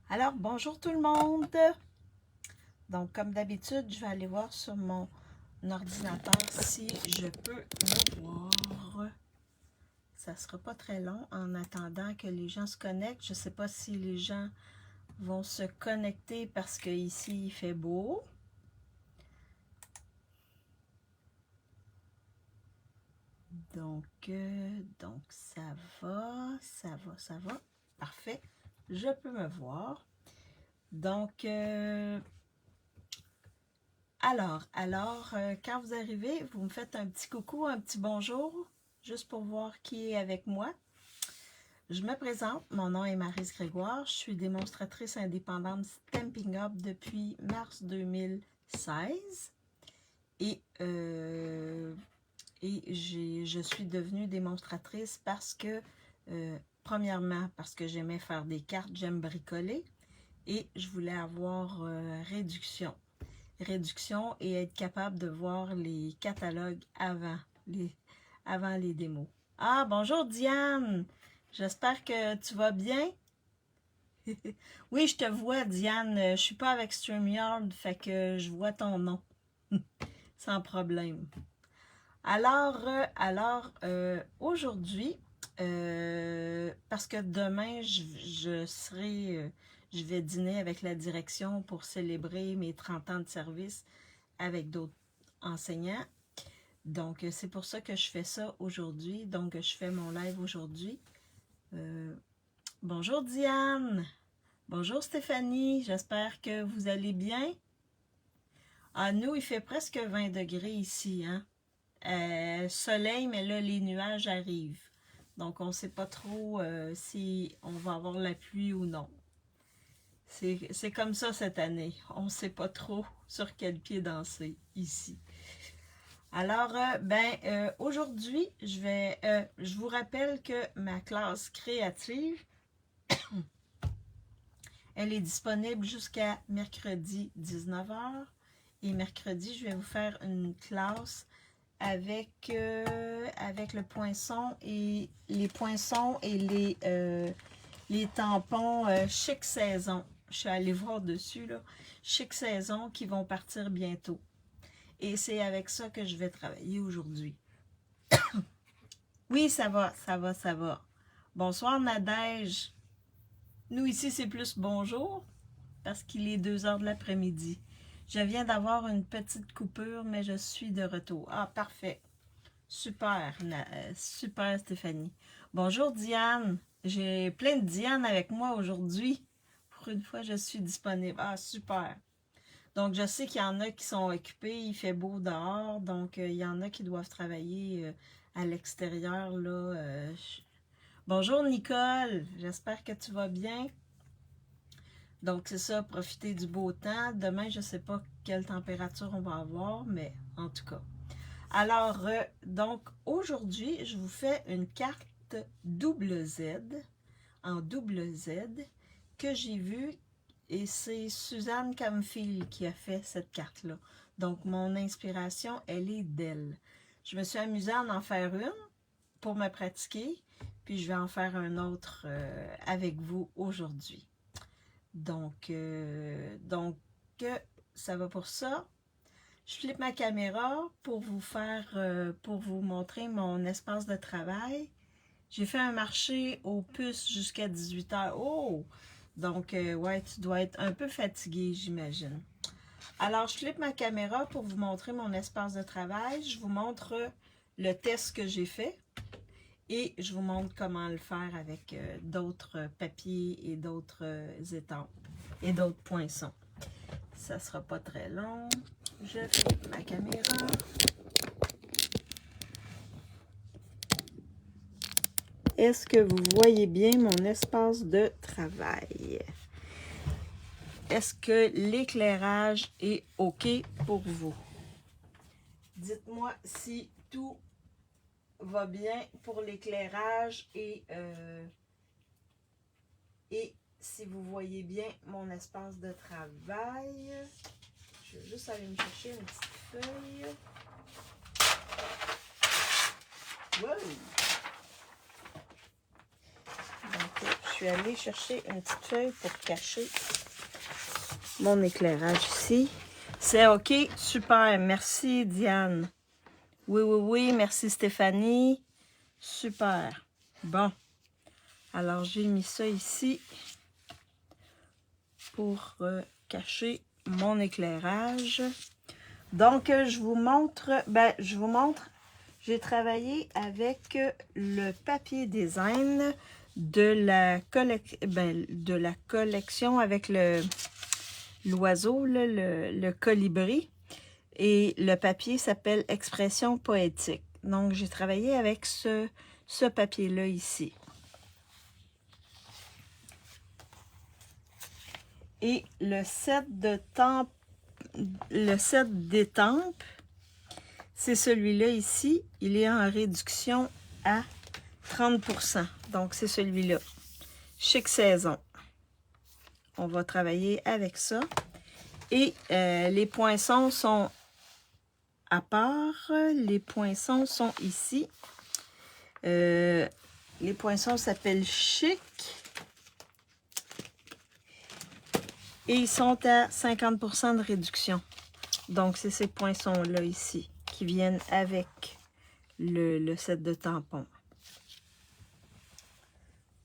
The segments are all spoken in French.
Alors, bonjour tout le monde. Donc, comme d'habitude, je vais aller voir sur mon ordinateur si je peux me voir. Ça ne sera pas très long en attendant que les gens se connectent. Je ne sais pas si les gens vont se connecter parce qu'ici, il fait beau. Donc, ça va. Parfait. Je peux me voir. Donc, quand vous arrivez, vous me faites un petit coucou, un petit bonjour, juste pour voir qui est avec moi. Je me présente, mon nom est Maryse Grégoire, je suis démonstratrice indépendante Stampin' Up depuis mars 2016 et je suis devenue démonstratrice parce que, premièrement, parce que j'aimais faire des cartes, j'aime bricoler et je voulais avoir réduction et être capable de voir les catalogues avant les démos. Ah, bonjour Diane! J'espère que tu vas bien. Oui, je te vois Diane. Je suis pas avec StreamYard, fait que je vois ton nom. Sans problème. Aujourd'hui, parce que demain, je vais dîner avec la direction pour célébrer mes 30 ans de service avec d'autres enseignants. Donc, c'est pour ça que je fais ça aujourd'hui. Donc, je fais mon live aujourd'hui. Bonjour Diane. Bonjour Stéphanie. J'espère que vous allez bien. Ah, nous, il fait presque 20 degrés ici, hein. Soleil, mais là, les nuages arrivent. Donc, on ne sait pas trop si on va avoir la pluie ou non. C'est comme ça cette année. On ne sait pas trop sur quel pied danser ici. Alors, aujourd'hui, je vous rappelle que ma classe créative, elle est disponible jusqu'à mercredi 19h. Et mercredi, je vais vous faire une classe avec le poinçon et les poinçons et les tampons Chic Saison. Je suis allée voir dessus, là. Chic Saison qui vont partir bientôt. Et c'est avec ça que je vais travailler aujourd'hui. Oui, ça va. Bonsoir Nadège. Nous ici, c'est plus bonjour parce qu'il est 2h de l'après-midi. Je viens d'avoir une petite coupure, mais je suis de retour. Ah, parfait. Super, super Stéphanie. Bonjour Diane. J'ai plein de Diane avec moi aujourd'hui. Pour une fois, je suis disponible. Ah, super. Donc, je sais qu'il y en a qui sont occupés, il fait beau dehors, donc il y en a qui doivent travailler à l'extérieur, là. Bonjour Nicole, j'espère que tu vas bien. Donc, c'est ça, profiter du beau temps. Demain, je ne sais pas quelle température on va avoir, mais en tout cas. Alors, donc, aujourd'hui, je vous fais une carte double Z, en double Z, que j'ai vue. Et c'est Suzanne Camfield qui a fait cette carte-là. Donc, mon inspiration, elle est d'elle. Je me suis amusée à en faire une pour me pratiquer, puis je vais en faire un autre avec vous aujourd'hui. Donc, ça va pour ça. Je flippe ma caméra pour pour vous montrer mon espace de travail. J'ai fait un marché aux puces jusqu'à 18h. Oh! Donc, ouais, tu dois être un peu fatigué, j'imagine. Alors, je flippe ma caméra pour vous montrer mon espace de travail. Je vous montre le test que j'ai fait. Et je vous montre comment le faire avec d'autres papiers et d'autres étampes et d'autres poinçons. Ça ne sera pas très long. Je flippe ma caméra. Est-ce que vous voyez bien mon espace de travail? Est-ce que l'éclairage est OK pour vous? Dites-moi si tout va bien pour l'éclairage et si vous voyez bien mon espace de travail. Je vais juste aller me chercher une petite feuille. Wow! Donc, je suis allée chercher une petite feuille pour cacher mon éclairage ici. C'est OK, super. Merci, Diane. Oui, oui, oui. Merci, Stéphanie. Super. Bon. Alors, j'ai mis ça ici pour cacher mon éclairage. Donc, je vous montre, j'ai travaillé avec le papier design de la collection avec l'oiseau, le colibri. Et le papier s'appelle Expression poétique. Donc, j'ai travaillé avec ce papier-là ici. Et le set d'étampes, c'est celui-là ici. Il est en réduction à 30%. Donc, c'est celui-là. Chic Saison. On va travailler avec ça. Et les poinçons sont à part. Les poinçons sont ici. Les poinçons s'appellent Chic. Et ils sont à 50% de réduction. Donc, c'est ces poinçons-là ici qui viennent avec le set de tampons.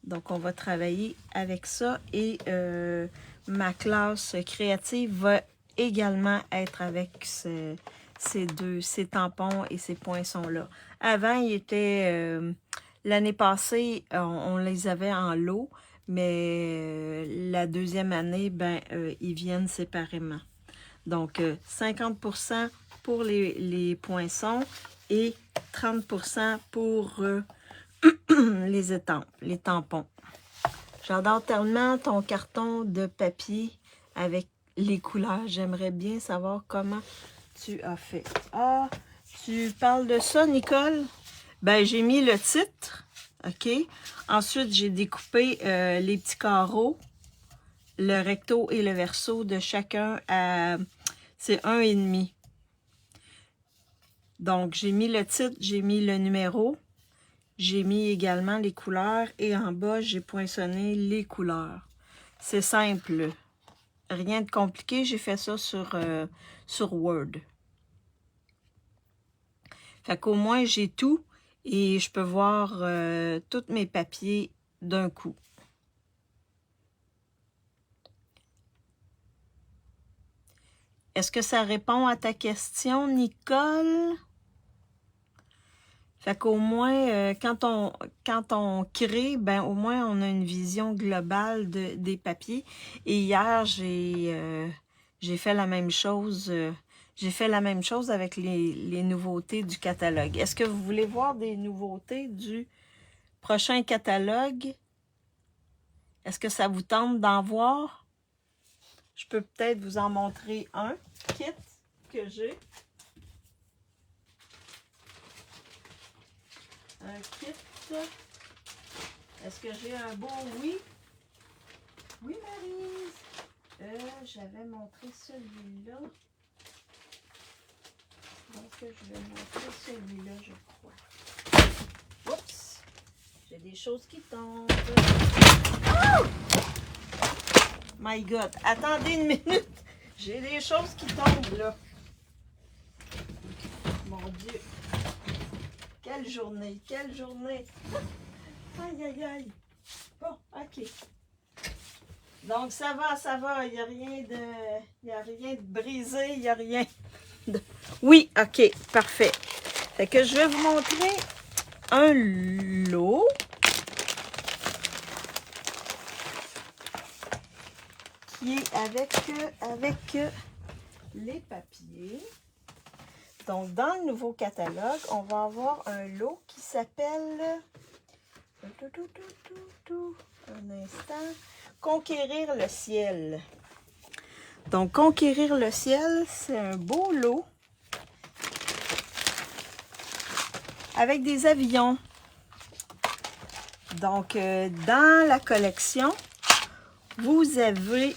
Donc, on va travailler avec ça. Et ma classe créative va également être avec ces tampons et ces poinçons-là. Avant, il était... l'année passée, on les avait en lot. Mais la deuxième année, ils viennent séparément. Donc, 50% pour les poinçons et 30% pour les étampes, les tampons. J'adore tellement ton carton de papier avec les couleurs. J'aimerais bien savoir comment tu as fait. Ah, tu parles de ça, Nicole? Ben, j'ai mis le titre. OK. Ensuite, j'ai découpé les petits carreaux, le recto et le verso de chacun à... C'est 1,5. Donc, j'ai mis le titre, j'ai mis le numéro, j'ai mis également les couleurs et en bas, j'ai poinçonné les couleurs. C'est simple. Rien de compliqué. J'ai fait ça sur Word. Fait qu'au moins, j'ai tout. Et je peux voir tous mes papiers d'un coup. Est-ce que ça répond à ta question, Nicole? Fait qu'au moins, quand on crée, ben au moins on a une vision globale des papiers. Et hier, j'ai fait la même chose. J'ai fait la même chose avec les nouveautés du catalogue. Est-ce que vous voulez voir des nouveautés du prochain catalogue? Est-ce que ça vous tente d'en voir? Je peux peut-être vous en montrer un kit que j'ai. Un kit. Est-ce que j'ai un beau oui? Oui, Maryse. J'avais montré celui-là. Donc, je vais montrer celui-là, je crois. Oups! J'ai des choses qui tombent. Oh! My God! Attendez une minute! J'ai des choses qui tombent, là. Mon Dieu! Quelle journée! Quelle journée! Aïe, aïe, aïe! Bon, OK. Donc, ça va. Il n'y a rien de brisé, il n'y a rien de... Oui, OK, parfait. Fait que je vais vous montrer un lot. Qui est avec les papiers. Donc, dans le nouveau catalogue, on va avoir un lot qui s'appelle... Un instant. Conquérir le ciel. Donc, Conquérir le ciel, c'est un beau lot avec des avions. Donc, dans la collection, vous avez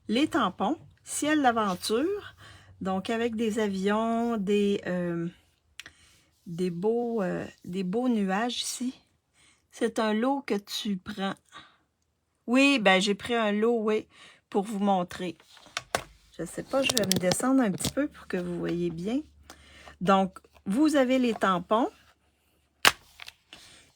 les tampons, ciel d'aventure, donc avec des avions, des beaux nuages ici. C'est un lot que tu prends. Oui, ben j'ai pris un lot, oui, pour vous montrer. Je sais pas, je vais me descendre un petit peu pour que vous voyez bien. Donc, vous avez les tampons.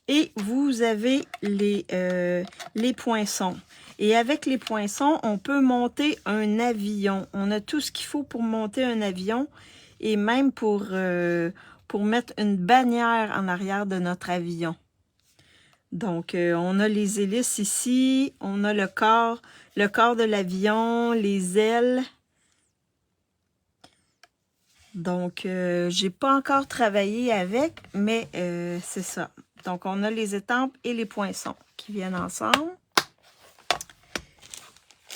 Et vous avez les poinçons. Et avec les poinçons, on peut monter un avion. On a tout ce qu'il faut pour monter un avion et même pour mettre une bannière en arrière de notre avion. Donc, on a les hélices ici, on a le corps de l'avion, les ailes. Donc, j'ai pas encore travaillé avec, mais c'est ça. Donc, on a les étampes et les poinçons qui viennent ensemble.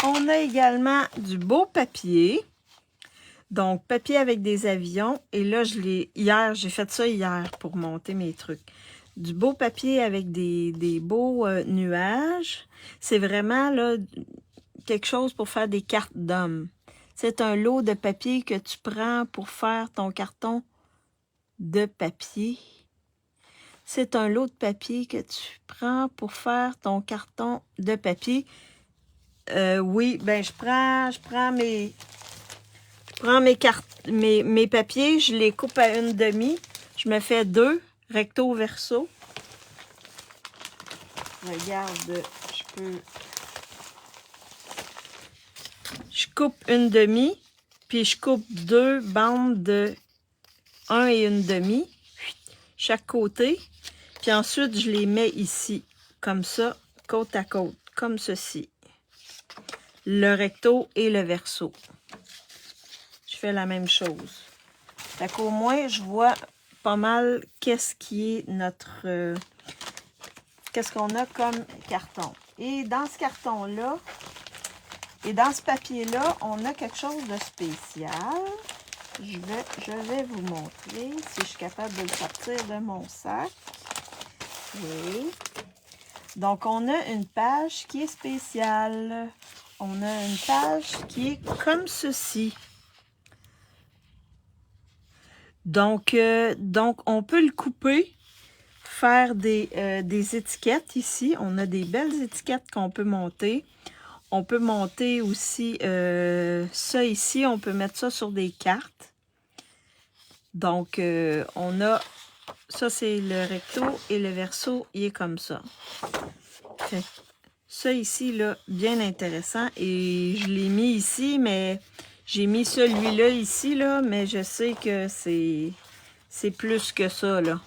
On a également du beau papier. Donc, papier avec des avions. Et là, j'ai fait ça hier pour monter mes trucs. Du beau papier avec des beaux nuages. C'est vraiment là quelque chose pour faire des cartes d'hommes. C'est un lot de papier que tu prends pour faire ton carton de papier. C'est un lot de papier que tu prends pour faire ton carton de papier. Oui, ben je prends mes papiers, je les coupe à une demi. Je me fais 2 recto verso. Regarde, je coupe une demi, puis je coupe 2 bandes de 1 et une demi, chaque côté. Puis ensuite, je les mets ici, comme ça, côte à côte, comme ceci. Le recto et le verso. Je fais la même chose. Fait qu'au moins, je vois pas mal qu'est-ce qui est notre... qu'est-ce qu'on a comme carton. Et dans ce carton-là, et dans ce papier-là, on a quelque chose de spécial. Je vais vous montrer si je suis capable de le sortir de mon sac. Oui. Donc, on a une page qui est spéciale. On a une page qui est comme ceci. Donc on peut le couper, faire des étiquettes ici. On a des belles étiquettes qu'on peut monter. On peut monter aussi ça ici. On peut mettre ça sur des cartes. Donc, on a... Ça, c'est le recto et le verso, il est comme ça. Fait, ça ici, là, bien intéressant. Et je l'ai mis ici, mais j'ai mis celui-là ici, là, mais je sais que c'est plus que ça, là.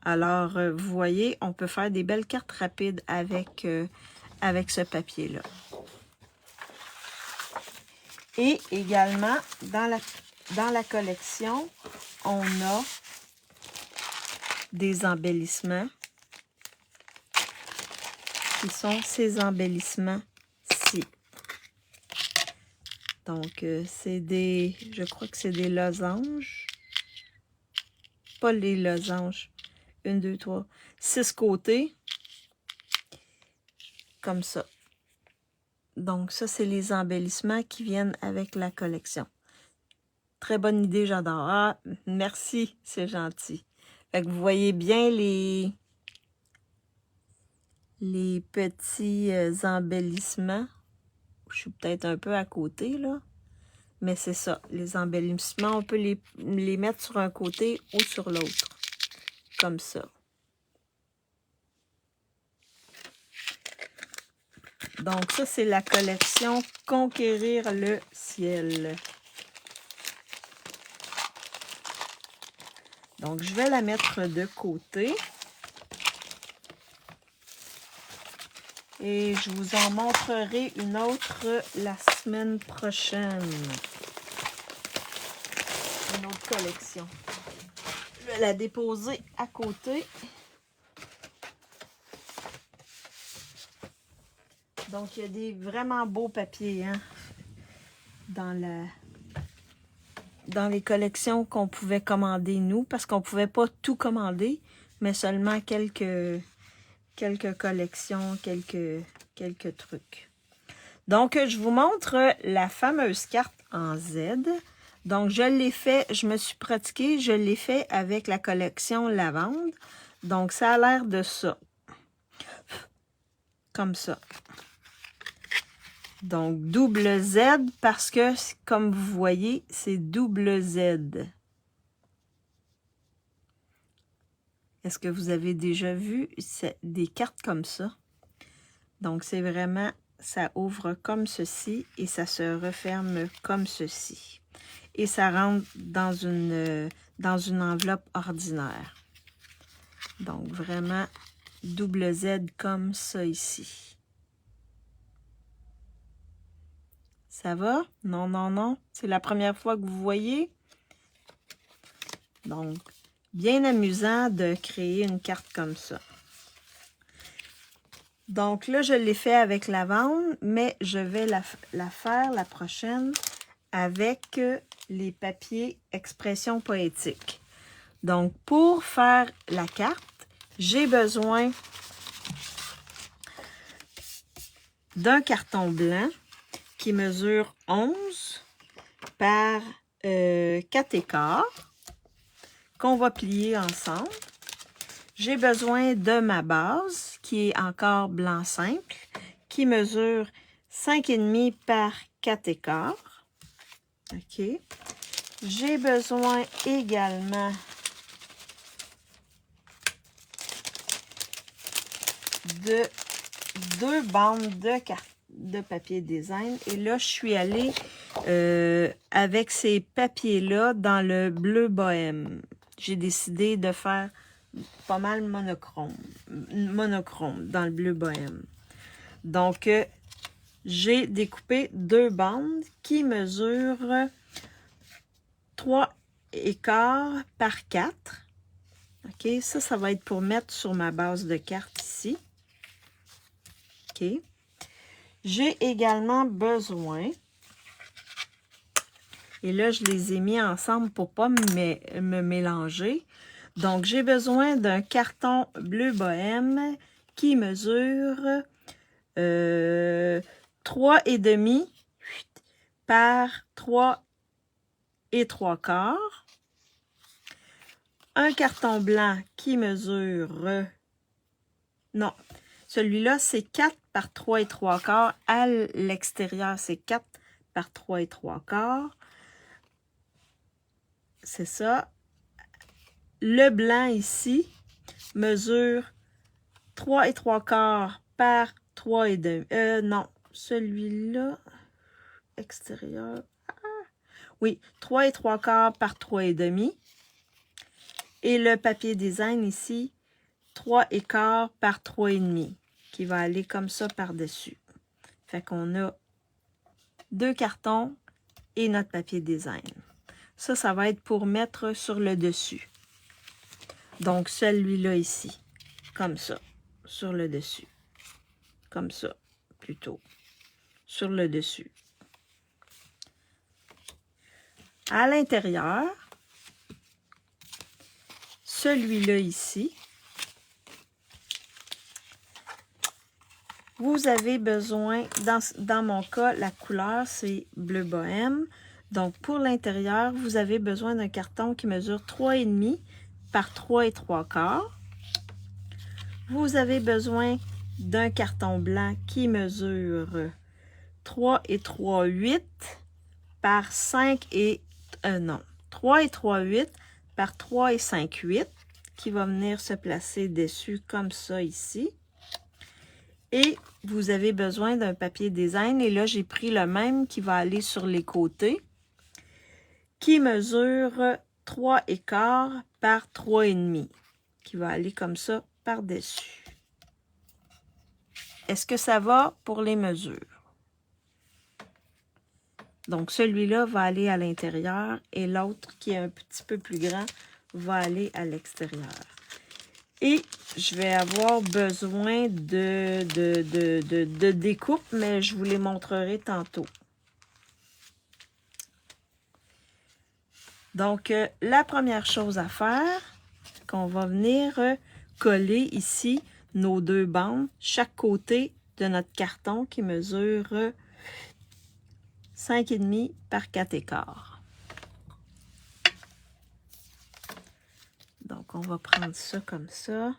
Alors, vous voyez, on peut faire des belles cartes rapides avec, avec ce papier-là. Et également, dans la collection, on a des embellissements qui sont ces embellissements-ci. Donc, c'est des... Je crois que c'est des losanges. Pas les losanges. 1, 2, 3, 6 côtés. Comme ça. Donc, ça, c'est les embellissements qui viennent avec la collection. Très bonne idée, j'adore. Ah, merci, c'est gentil. Fait que vous voyez bien les petits embellissements. Je suis peut-être un peu à côté, là. Mais c'est ça. Les embellissements, on peut les mettre sur un côté ou sur l'autre. Comme ça. Donc, ça, c'est la collection Conquérir le ciel. Donc, je vais la mettre de côté. Et je vous en montrerai une autre la semaine prochaine. Une autre collection. Je vais la déposer à côté. Donc, il y a des vraiment beaux papiers, hein, dans les collections qu'on pouvait commander, nous, parce qu'on ne pouvait pas tout commander, mais seulement quelques collections, quelques trucs. Donc, je vous montre la fameuse carte en Z. Donc, je l'ai fait, je me suis pratiquée, je l'ai fait avec la collection Lavande. Donc, ça a l'air de ça. Comme ça. Donc, double Z parce que, comme vous voyez, c'est double Z. Est-ce que vous avez déjà vu des cartes comme ça? Donc, c'est vraiment, ça ouvre comme ceci et ça se referme comme ceci. Et ça rentre dans une enveloppe ordinaire. Donc, vraiment, double Z comme ça ici. Ça va? Non, non, non. C'est la première fois que vous voyez. Donc, bien amusant de créer une carte comme ça. Donc là, je l'ai fait avec lavande, mais je vais la faire la prochaine avec les papiers expression poétique. Donc, pour faire la carte, j'ai besoin d'un carton blanc qui mesure 11 par 4 qu'on va plier ensemble. J'ai besoin de ma base qui est encore blanc simple qui mesure 5,5 par 4 OK. J'ai besoin également de 2 bandes de papier design. Et là, je suis allée avec ces papiers-là dans le bleu bohème. J'ai décidé de faire pas mal monochrome dans le bleu bohème. Donc, j'ai découpé 2 bandes qui mesurent 3,15 par 4. OK, ça va être pour mettre sur ma base de carte ici. OK. J'ai également besoin, et là, je les ai mis ensemble pour ne pas me mélanger. Donc, j'ai besoin d'un carton bleu bohème qui mesure 3,5 par 3,75. Un carton blanc qui mesure... non, celui-là, c'est 4 par 3,75. À l'extérieur, c'est 4 par 3,75. C'est ça. Le blanc ici mesure 3,75 par 3,5. Non, celui-là, extérieur. Oui, 3,75 par 3,5. Et le papier design ici, 3,15 par 3,5, qui va aller comme ça par-dessus. Fait qu'on a 2 cartons et notre papier design. Ça va être pour mettre sur le dessus. Donc, celui-là ici, comme ça, sur le dessus. Comme ça, plutôt, sur le dessus. À l'intérieur, celui-là ici, vous avez besoin, dans mon cas, la couleur, c'est bleu bohème. Donc, pour l'intérieur, vous avez besoin d'un carton qui mesure 3,5 par 3,75. Vous avez besoin d'un carton blanc qui mesure 3,38 par 3,38 par 3,58 qui va venir se placer dessus comme ça ici. Et vous avez besoin d'un papier design. Et là, j'ai pris le même qui va aller sur les côtés, qui mesure 3,15 par 3,5, qui va aller comme ça par-dessus. Est-ce que ça va pour les mesures? Donc, celui-là va aller à l'intérieur et l'autre, qui est un petit peu plus grand, va aller à l'extérieur. Et je vais avoir besoin de découpe, mais je vous les montrerai tantôt. Donc, la première chose à faire, qu'on va venir coller ici nos 2 bandes, chaque côté de notre carton qui mesure 5,5 par 4,15. Donc, on va prendre ça comme ça.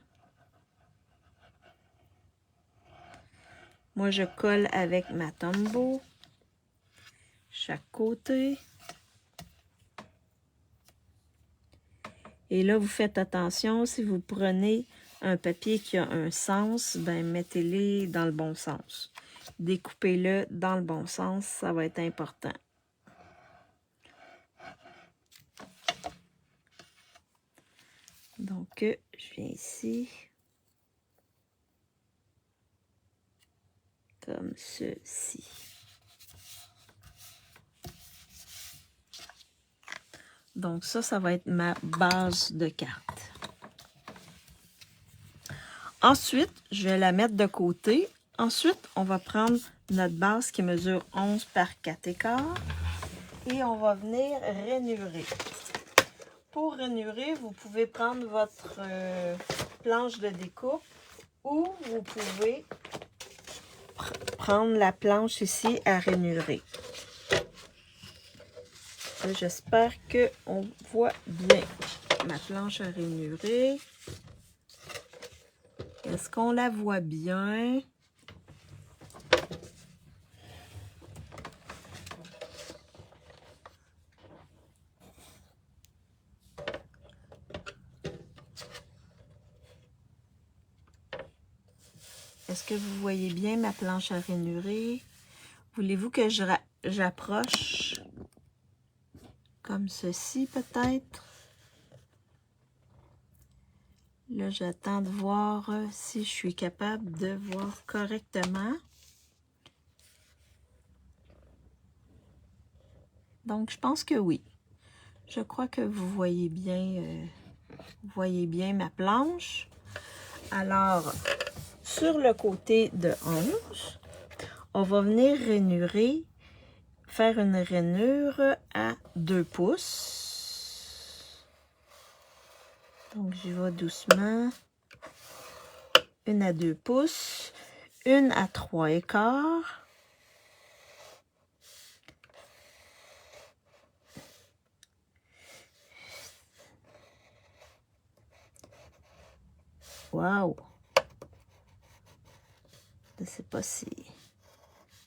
Moi, je colle avec ma Tombow. Chaque côté. Et là, vous faites attention, si vous prenez un papier qui a un sens, ben mettez-le dans le bon sens. Découpez-le dans le bon sens, ça va être important. Donc, je viens ici. Comme ceci. Donc, ça va être ma base de carte. Ensuite, je vais la mettre de côté. Ensuite, on va prendre notre base qui mesure 11 par 4,15 et on va venir rainurer. Pour rainurer, vous pouvez prendre votre planche de découpe ou vous pouvez prendre la planche ici à rainurer. J'espère qu'on voit bien ma planche à rainurer. Est-ce qu'on la voit bien? Est-ce que vous voyez bien ma planche à rainurer? Voulez-vous que j'approche comme ceci peut-être? Là, j'attends de voir si je suis capable de voir correctement. Donc, je pense que oui. Je crois que vous voyez bien ma planche. Alors, sur le côté de 11, on va venir rainurer, faire une rainure à 2 pouces. Donc, j'y vais doucement. Une à 2 pouces, une à 3,15. Wow! Je ne sais pas si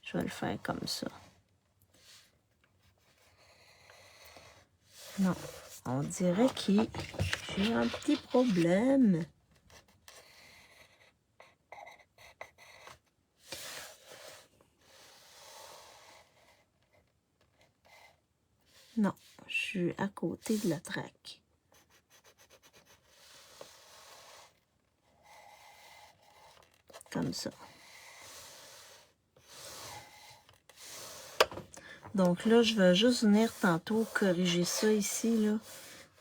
je vais le faire comme ça. Non, on dirait que j'ai un petit problème. Non, je suis à côté de la traque. Comme ça. Donc là, je vais juste venir tantôt corriger ça ici, là.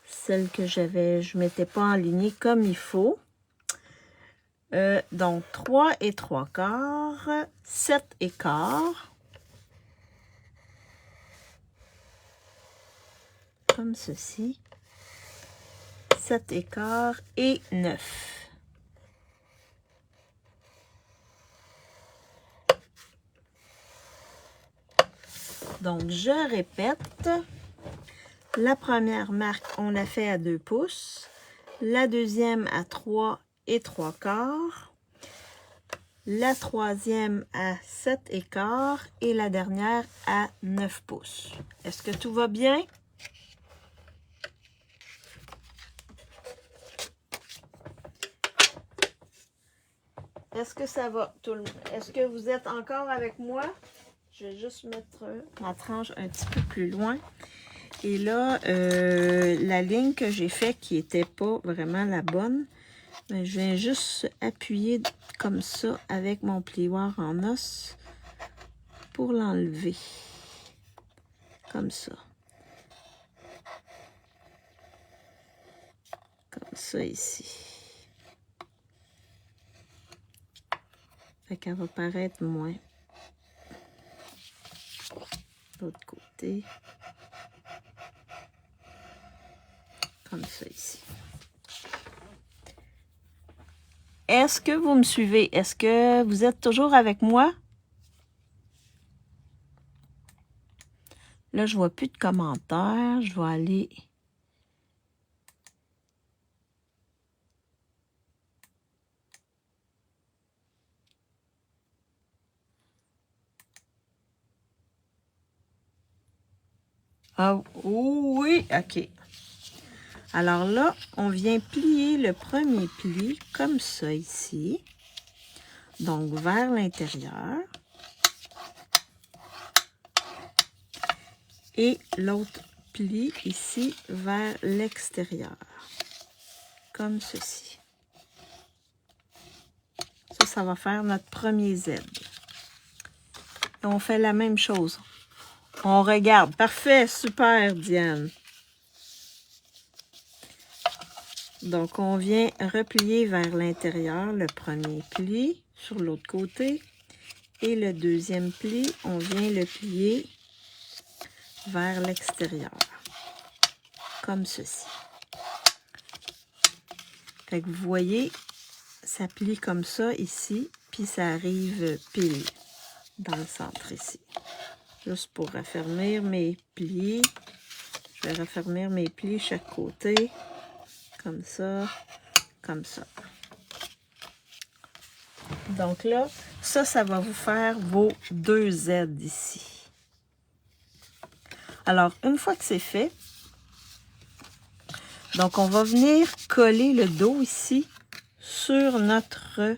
Celle que j'avais, je ne m'étais pas alignée comme il faut. Donc, 3 et 3/4, 7 et quart. Comme ceci. 7 et quart et 9. Donc, je répète. La première marque, on l'a fait à 2 pouces. La deuxième à 3 et 3/4. La troisième à 7 et quart. Et la dernière à 9 pouces. Est-ce que tout va bien? Est-ce que ça va? Est-ce que vous êtes encore avec moi? Je vais juste mettre ma tranche un petit peu plus loin. Et là, la ligne que j'ai faite qui n'était pas vraiment la bonne, ben, je viens juste appuyer comme ça avec mon plioir en os pour l'enlever. Comme ça. Comme ça ici. Fait qu'elle va paraître moins. L'autre côté. Comme ça ici. Est-ce que vous me suivez? Est-ce que vous êtes toujours avec moi? Là, je vois plus de commentaires. Je vais aller... Ah oui, ok. Alors là, on vient plier le premier pli comme ça ici. Donc vers l'intérieur. Et l'autre pli ici vers l'extérieur. Comme ceci. Ça va faire notre premier Z. Et on fait la même chose. On regarde. Parfait, super, Diane. Donc, on vient replier vers l'intérieur le premier pli sur l'autre côté. Et le deuxième pli, on vient le plier vers l'extérieur. Comme ceci. Fait que vous voyez, ça plie comme ça ici, puis ça arrive pile dans le centre ici. Juste pour raffermir mes plis. Je vais raffermir mes plis chaque côté. Comme ça, comme ça. Donc là, ça va vous faire vos 2 Z ici. Alors, une fois que c'est fait, donc on va venir coller le dos ici sur notre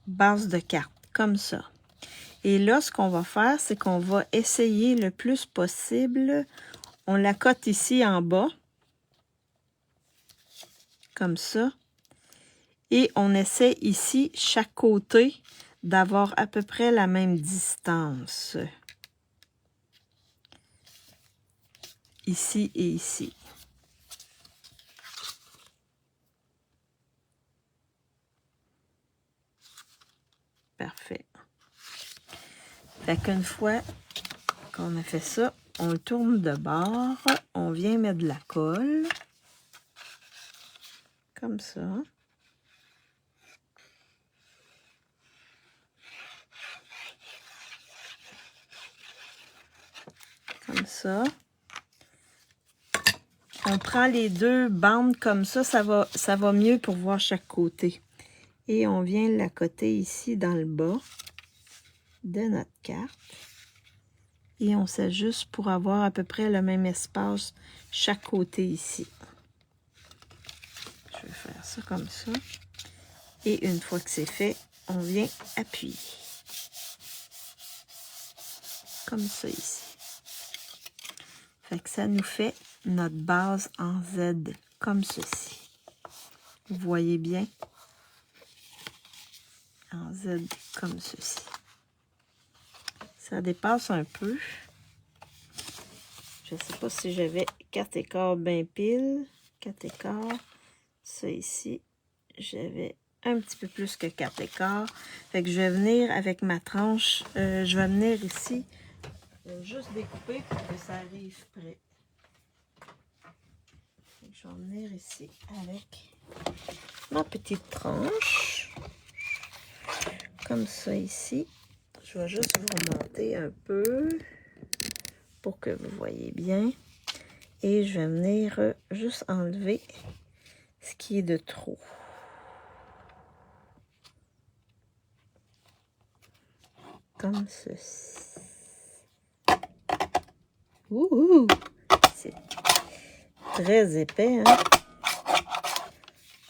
base de carte, comme ça. Et là, ce qu'on va faire, c'est qu'on va essayer le plus possible. On la cote ici en bas, comme ça. Et on essaie ici, chaque côté, d'avoir à peu près la même distance. Ici et ici. Parfait. Fait qu'une fois qu'on a fait ça, on le tourne de bord. On vient mettre de la colle. Comme ça. Comme ça. On prend les 2 bandes comme ça, ça va mieux pour voir chaque côté. Et on vient l'accoter ici dans le bas de notre carte. Et on s'ajuste pour avoir à peu près le même espace chaque côté ici. Je vais faire ça comme ça. Et une fois que c'est fait, on vient appuyer. Comme ça ici. Fait que ça nous fait notre base en Z, comme ceci. Vous voyez bien? En Z, comme ceci. Ça dépasse un peu. Je ne sais pas si j'avais 4 écarts bien pile. 4 écarts. Ça ici, j'avais un petit peu plus que 4 écarts. Fait que je vais venir avec ma tranche. Je vais venir ici. Juste découper pour que ça arrive près. Je vais venir ici avec ma petite tranche. Comme ça ici. Je vais juste vous remonter un peu pour que vous voyez bien. Et je vais venir juste enlever ce qui est de trop. Comme ceci. Ouh! C'est très épais, hein?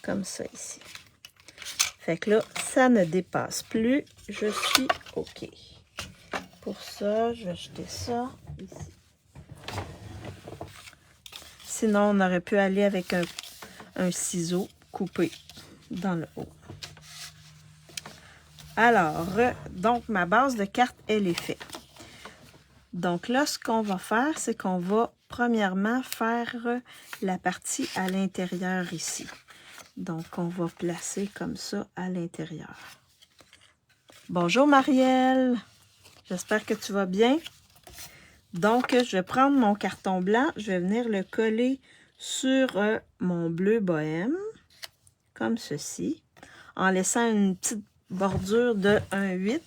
Comme ça ici. Fait que là, ça ne dépasse plus. Je suis OK. Pour ça, je vais jeter ça ici. Sinon, on aurait pu aller avec un ciseau coupé dans le haut. Alors, donc ma base de carte, elle est faite. Donc là, ce qu'on va faire, c'est qu'on va premièrement faire la partie à l'intérieur ici. Donc, on va placer comme ça à l'intérieur. Bonjour Marielle, j'espère que tu vas bien. Donc, je vais prendre mon carton blanc, je vais venir le coller sur mon bleu bohème, comme ceci, en laissant une petite bordure de 1,8.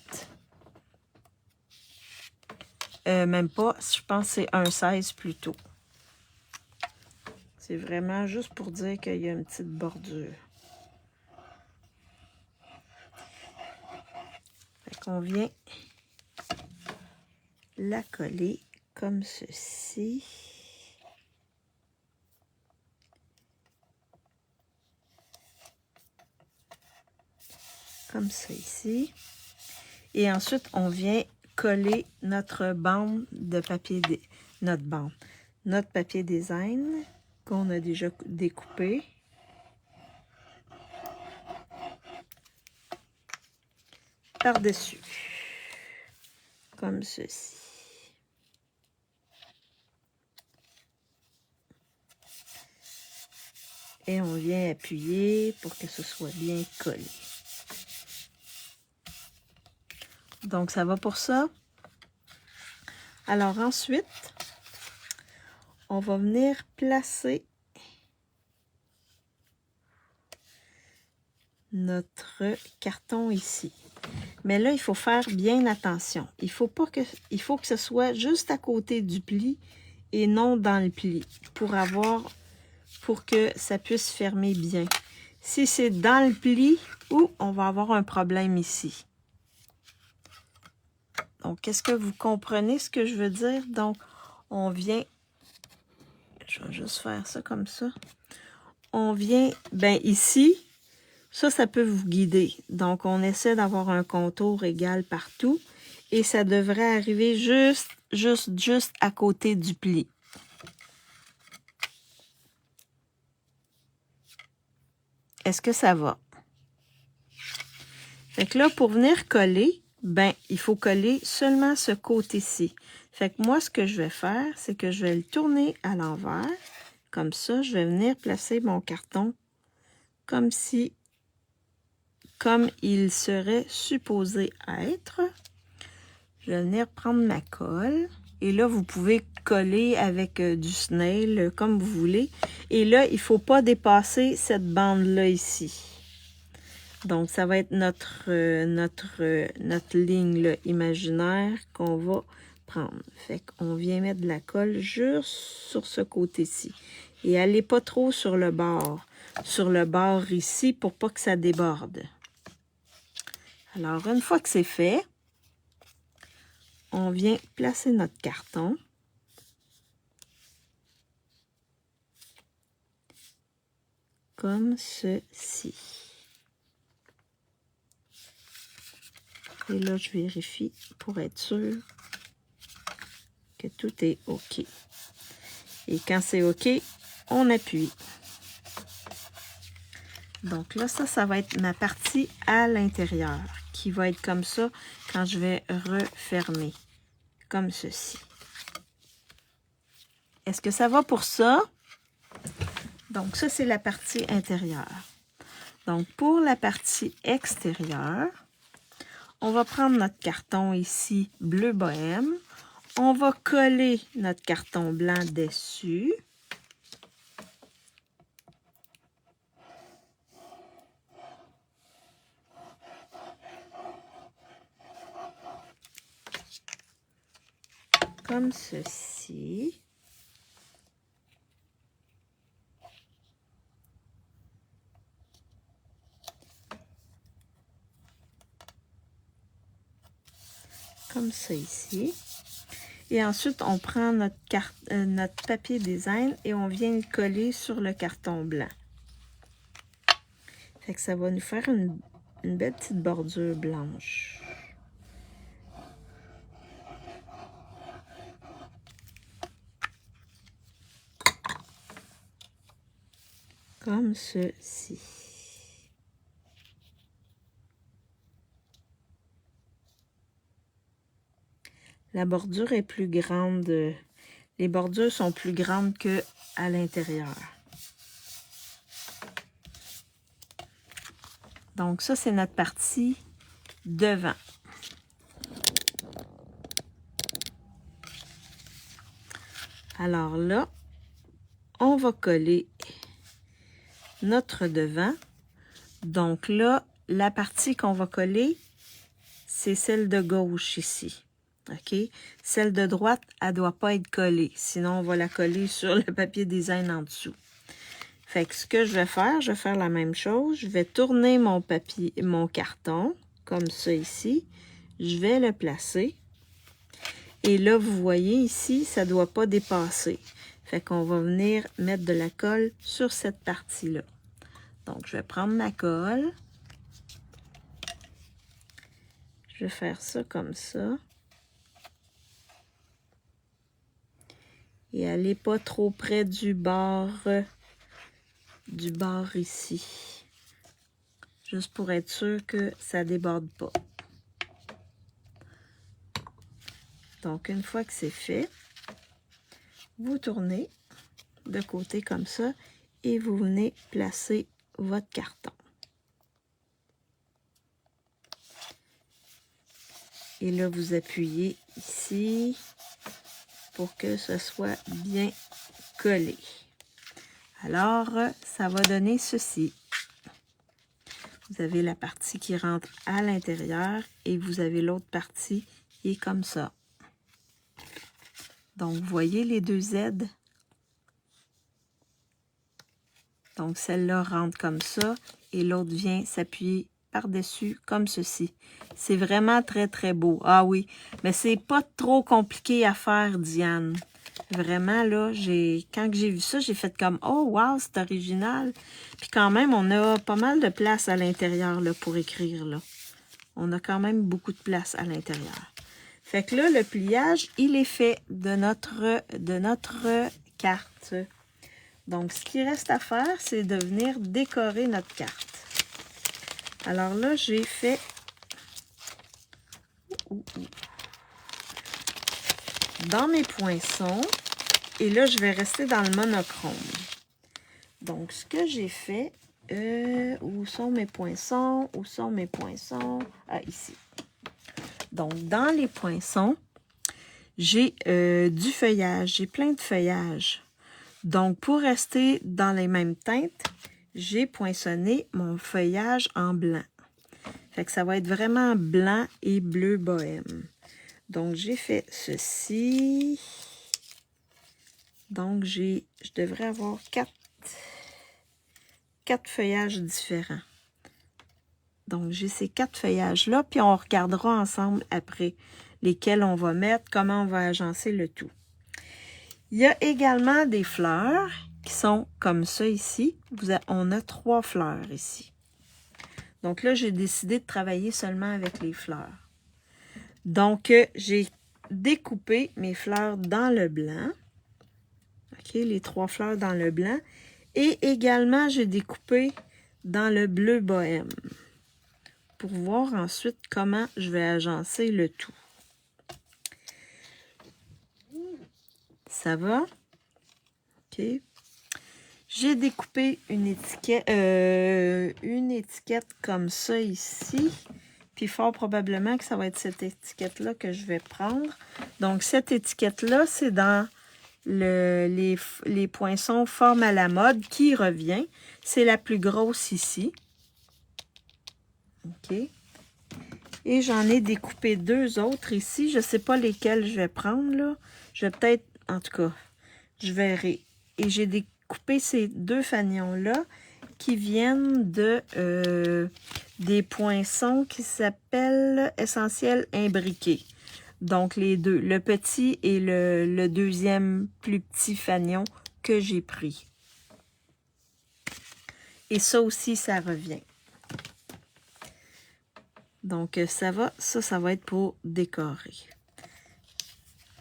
Même pas, je pense que c'est 1,16 plutôt. C'est vraiment juste pour dire qu'il y a une petite bordure. Fait qu'on vient la coller comme ceci. Comme ça ici. Et ensuite, on vient coller notre bande de papier, notre papier design qu'on a déjà découpé. Par-dessus. Comme ceci. Et on vient appuyer pour que ce soit bien collé. Donc, ça va pour ça. Alors ensuite, on va venir placer notre carton ici. Mais là, il faut faire bien attention. Il faut que ce soit juste à côté du pli et non dans le pli pour que ça puisse fermer bien. Si c'est dans le pli, on va avoir un problème ici. Donc, est-ce que vous comprenez ce que je veux dire? Donc, on vient... Je vais juste faire ça comme ça. On vient... Ben ici, ça peut vous guider. Donc, on essaie d'avoir un contour égal partout. Et ça devrait arriver juste à côté du pli. Est-ce que ça va? Fait que là, pour venir coller, ben, il faut coller seulement ce côté-ci. Fait que moi, ce que je vais faire, c'est que je vais le tourner à l'envers. Comme ça, je vais venir placer mon carton comme il serait supposé être. Je vais venir prendre ma colle. Et là, vous pouvez coller avec du snail, comme vous voulez. Et là, il ne faut pas dépasser cette bande-là ici. Donc, ça va être notre ligne là, imaginaire qu'on va prendre. Fait qu'on vient mettre de la colle juste sur ce côté-ci. Et allez pas trop sur le bord ici pour pas que ça déborde. Alors, une fois que c'est fait, on vient placer notre carton. Comme ceci. Et là, je vérifie pour être sûr que tout est OK. Et quand c'est OK, on appuie. Donc là, ça va être ma partie à l'intérieur qui va être comme ça quand je vais refermer. Comme ceci. Est-ce que ça va pour ça? Donc ça, c'est la partie intérieure. Donc pour la partie extérieure, on va prendre notre carton ici, bleu bohème. On va coller notre carton blanc dessus. Comme ceci. Comme ça ici. Et ensuite, on prend notre papier design et on vient le coller sur le carton blanc. Fait que ça va nous faire une belle petite bordure blanche. Comme ceci. La bordure est plus grande. Les bordures sont plus grandes qu'à l'intérieur. Donc ça, c'est notre partie devant. Alors là, on va coller notre devant. Donc là, la partie qu'on va coller, c'est celle de gauche ici. OK? Celle de droite, elle ne doit pas être collée. Sinon, on va la coller sur le papier design en dessous. Fait que ce que je vais faire la même chose. Je vais tourner mon carton, comme ça ici. Je vais le placer. Et là, vous voyez ici, ça ne doit pas dépasser. Fait qu'on va venir mettre de la colle sur cette partie-là. Donc, je vais prendre ma colle. Je vais faire ça comme ça. Et aller pas trop près du bord ici. Juste pour être sûr que ça déborde pas. Donc, une fois que c'est fait, vous tournez de côté comme ça et vous venez placer votre carton. Et là, vous appuyez ici pour que ce soit bien collé. Alors, ça va donner ceci. Vous avez la partie qui rentre à l'intérieur et vous avez l'autre partie qui est comme ça. Donc, vous voyez les deux aides? Donc, celle-là rentre comme ça et l'autre vient s'appuyer par-dessus comme ceci. C'est vraiment très, très beau. Ah oui, mais c'est pas trop compliqué à faire, Diane. Vraiment, là, quand j'ai vu ça, j'ai fait comme « Oh, wow, c'est original! » Puis quand même, on a pas mal de place à l'intérieur là pour écrire, là. On a quand même beaucoup de place à l'intérieur. Fait que là, le pliage, il est fait de notre carte. Donc, ce qui reste à faire, c'est de venir décorer notre carte. Alors là, j'ai fait... dans mes poinçons. Et là, je vais rester dans le monochrome. Donc, ce que j'ai fait... où sont mes poinçons? Où sont mes poinçons? Ah, ici. Donc, dans les poinçons, j'ai du feuillage. J'ai plein de feuillage. Donc, pour rester dans les mêmes teintes, j'ai poinçonné mon feuillage en blanc. Fait que ça va être vraiment blanc et bleu bohème. Donc, j'ai fait ceci. Donc, je devrais avoir quatre feuillages différents. Donc, j'ai ces 4 feuillages-là, puis on regardera ensemble après lesquels on va mettre, comment on va agencer le tout. Il y a également des fleurs qui sont comme ça ici. On a 3 fleurs ici. Donc là, j'ai décidé de travailler seulement avec les fleurs. Donc, j'ai découpé mes fleurs dans le blanc. OK, les 3 fleurs dans le blanc. Et également, j'ai découpé dans le bleu bohème. Pour voir ensuite comment je vais agencer le tout. Ça va? OK. J'ai découpé une étiquette comme ça ici. Puis fort probablement que ça va être cette étiquette-là que je vais prendre. Donc, cette étiquette-là, c'est dans les poinçons forme à la mode qui revient. C'est la plus grosse ici. OK. Et j'en ai découpé 2 autres ici. Je ne sais pas lesquelles je vais prendre, là. Je vais peut-être, en tout cas, je verrai. Et j'ai découpé ces 2 fanions-là qui viennent des poinçons qui s'appellent Essentiel imbriqué. Donc, les deux, le petit et le deuxième plus petit fanion que j'ai pris. Et ça aussi, ça revient. Donc, ça va être pour décorer.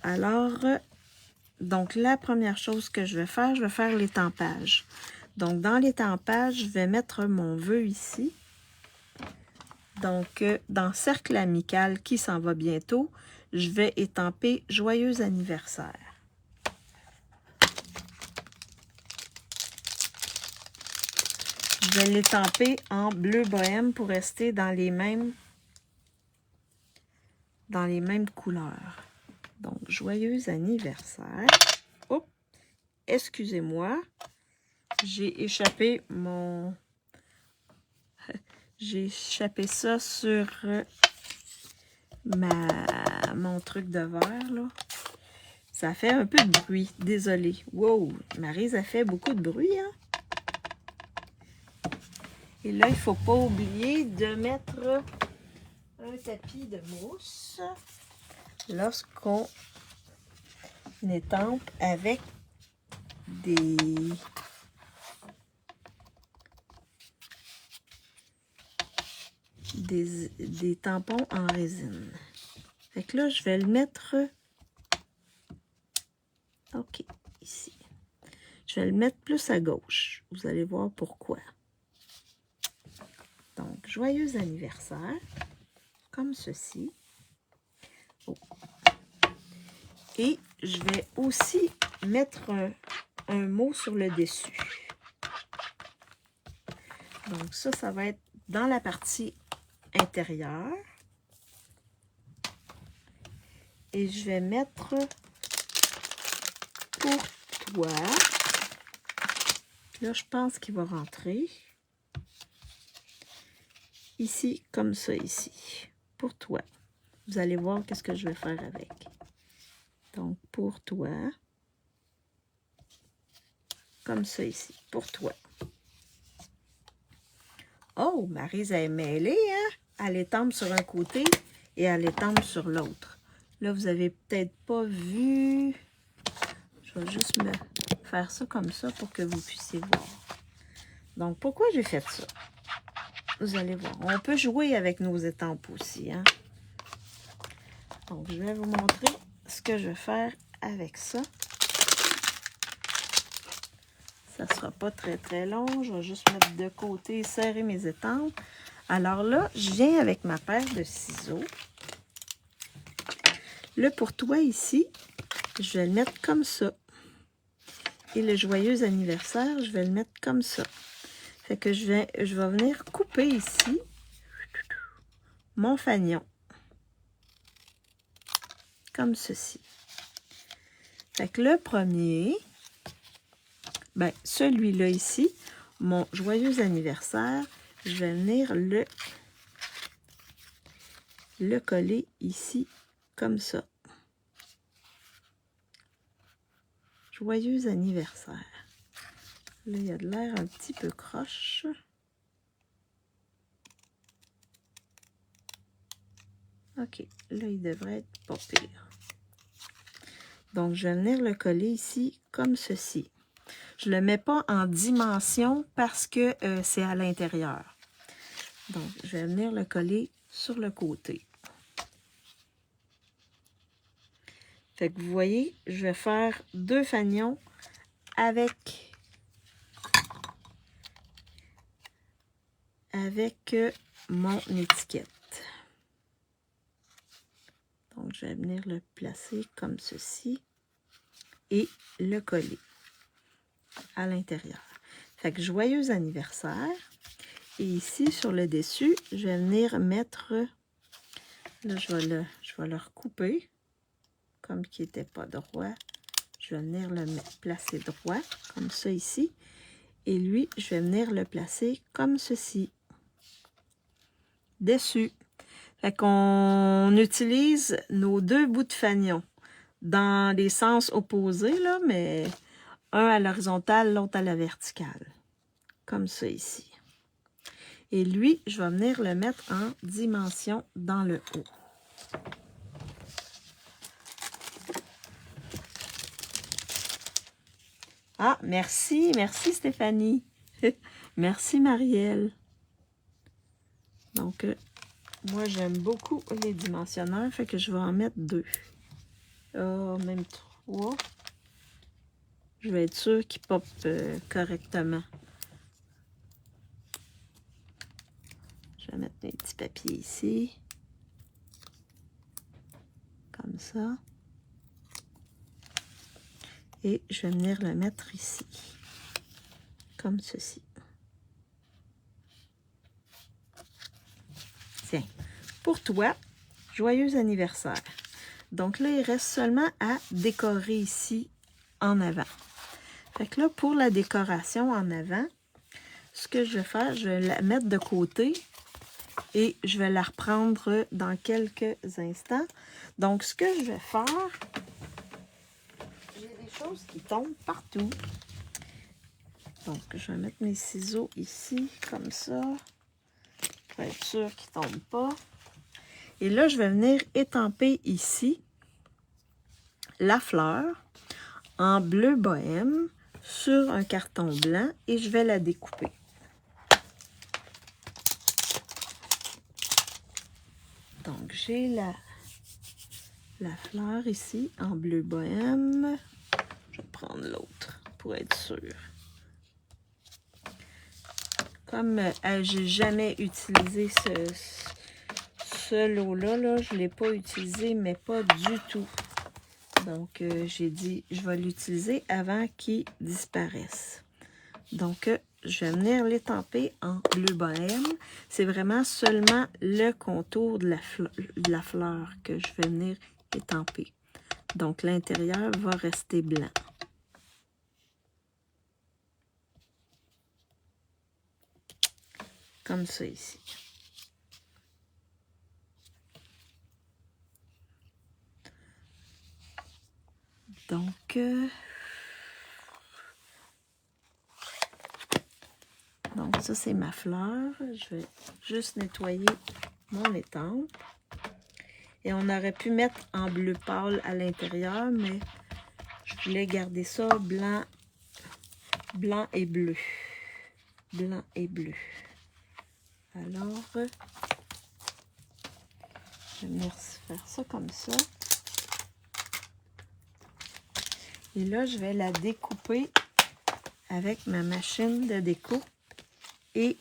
Alors, donc la première chose que je vais faire l'étampage. Donc, dans l'étampage, je vais mettre mon vœu ici. Donc, dans Cercle amical qui s'en va bientôt, je vais étamper Joyeux anniversaire. Je vais l'étamper en bleu bohème pour rester dans les mêmes couleurs. Donc, Joyeux anniversaire. Oh, excusez-moi. J'ai échappé J'ai échappé ça sur mon truc de verre, là. Ça fait un peu de bruit. Désolée. Wow! Maryse a fait beaucoup de bruit, hein? Et là, il ne faut pas oublier de mettre un tapis de mousse. lorsqu'on étampe avec des tampons en résine. Fait que là, je vais le mettre, OK, ici. Je vais le mettre plus à gauche. Vous allez voir pourquoi. Donc, joyeux anniversaire, comme ceci. Oh. Et je vais aussi mettre un mot sur le dessus. Donc, ça va être dans la partie intérieure. Et je vais mettre pour toi. Là, je pense qu'il va rentrer. Ici, comme ça, ici. Pour toi. Vous allez voir qu'est-ce que je vais faire avec. Donc, pour toi. Comme ça, ici. Pour toi. Oh, Maryse est mêlée, hein? Elle étampe sur un côté et elle étampe sur l'autre. Là, vous avez peut-être pas vu. Je vais juste me faire ça comme ça pour que vous puissiez voir. Donc, pourquoi j'ai fait ça? Vous allez voir. On peut jouer avec nos étampes aussi, hein? Donc, je vais vous montrer ce que je vais faire avec ça. Ça ne sera pas très, très long. Je vais juste mettre de côté et serrer mes étampes. Alors là, je viens avec ma paire de ciseaux. Le pour toi ici, je vais le mettre comme ça. Et le joyeux anniversaire, je vais le mettre comme ça. Fait que je vais venir couper ici mon fanion. Comme ceci. Fait que le premier, ben celui-là ici, mon joyeux anniversaire, je vais venir le coller ici, comme ça. Joyeux anniversaire. Là, il y a de l'air un petit peu croche. OK, là, il devrait être pas pire. Donc, je vais venir le coller ici, comme ceci. Je ne le mets pas en dimension parce que c'est à l'intérieur. Donc, je vais venir le coller sur le côté. Fait que vous voyez, je vais faire 2 fanions avec mon étiquette. Donc, je vais venir le placer comme ceci et le coller à l'intérieur. Fait que joyeux anniversaire. Et ici, sur le dessus, je vais venir mettre, là, je vais le recouper, comme qui n'était pas droit. Je vais venir le placer droit, comme ça ici. Et lui, je vais venir le placer comme ceci. Dessus. Fait qu'on utilise nos 2 bouts de fanion dans les sens opposés, là, mais un à l'horizontale, l'autre à la verticale. Comme ça ici. Et lui, je vais venir le mettre en dimension dans le haut. Ah, merci Stéphanie. Merci Marielle. Donc, moi j'aime beaucoup les dimensionneurs, fait que je vais en mettre 2. Même 3. Je vais être sûre qu'ils popent correctement. Je vais mettre mes petits papiers ici. Comme ça. Et je vais venir le mettre ici. Comme ceci. Tiens. Pour toi, joyeux anniversaire. Donc là, il reste seulement à décorer ici en avant. Fait que là, pour la décoration en avant, ce que je vais faire, je vais la mettre de côté et je vais la reprendre dans quelques instants. Donc, ce que je vais faire, j'ai des choses qui tombent partout. Donc, je vais mettre mes ciseaux ici, comme ça, pour être sûr qu'ils ne tombent pas. Et là, je vais venir étamper ici, la fleur en bleu bohème sur un carton blanc et je vais la découper. Donc, j'ai la fleur ici en bleu bohème. Je vais prendre l'autre pour être sûre. Comme j'ai jamais utilisé ce lot-là, je ne l'ai pas utilisé, mais pas du tout. Donc, j'ai dit, je vais l'utiliser avant qu'il disparaisse. Donc, je vais venir l'étamper en bleu bohème. C'est vraiment seulement le contour de la fleur que je vais venir étamper. Donc, l'intérieur va rester blanc. Comme ça ici. Donc, ça, c'est ma fleur. Je vais juste nettoyer mon étampe. Et on aurait pu mettre en bleu pâle à l'intérieur, mais je voulais garder ça blanc et bleu. Blanc et bleu. Alors, je vais venir faire ça comme ça. Et là, je vais la découper avec ma machine de découpe et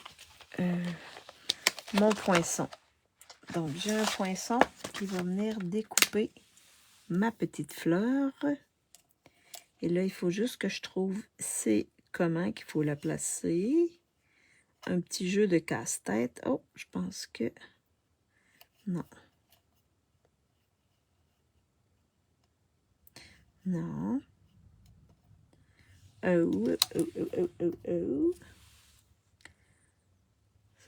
mon poinçon. Donc, j'ai un poinçon qui va venir découper ma petite fleur. Et là, il faut juste que je trouve c'est comment qu'il faut la placer. Un petit jeu de casse-tête. Oh, je pense que... Non. Non. Oh.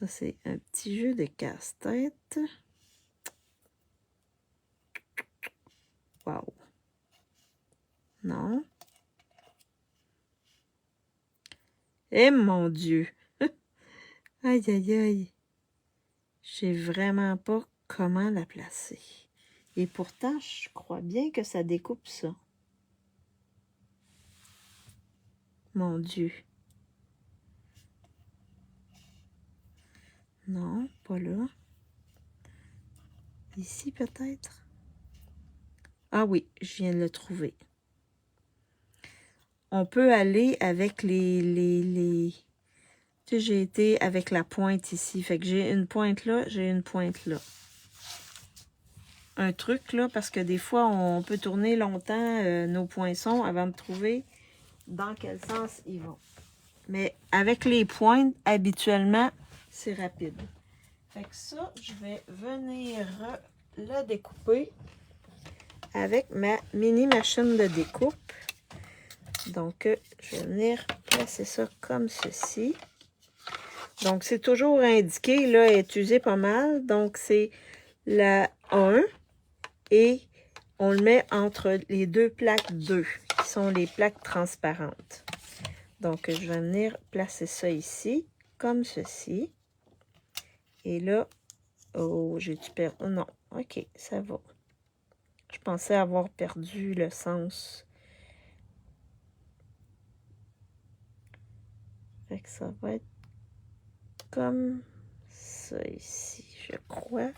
Ça, c'est un petit jeu de casse-tête. Wow. Non. Eh mon Dieu! Aïe, aïe, aïe! Je sais vraiment pas comment la placer. Et pourtant, je crois bien que ça découpe ça. Mon Dieu! Non, pas là. Ici, peut-être? Ah oui, je viens de le trouver. On peut aller avec les... Tu sais, j'ai été avec la pointe ici. Fait que j'ai une pointe là, j'ai une pointe là. Un truc là, parce que des fois, on peut tourner longtemps nos poinçons avant de trouver dans quel sens ils vont. Mais avec les pointes, habituellement, c'est rapide. Fait que ça, je vais venir le découper avec ma mini machine de découpe. Donc, je vais venir placer ça comme ceci. Donc, c'est toujours indiqué, là, est usé pas mal. Donc, c'est la 1 et on le met entre les deux plaques 2, qui sont les plaques transparentes. Donc, je vais venir placer ça ici, comme ceci. Et là, oh, j'ai-tu perdu? Oh, non, ok, ça va. Je pensais avoir perdu le sens. Fait que ça va être comme ça ici, je crois.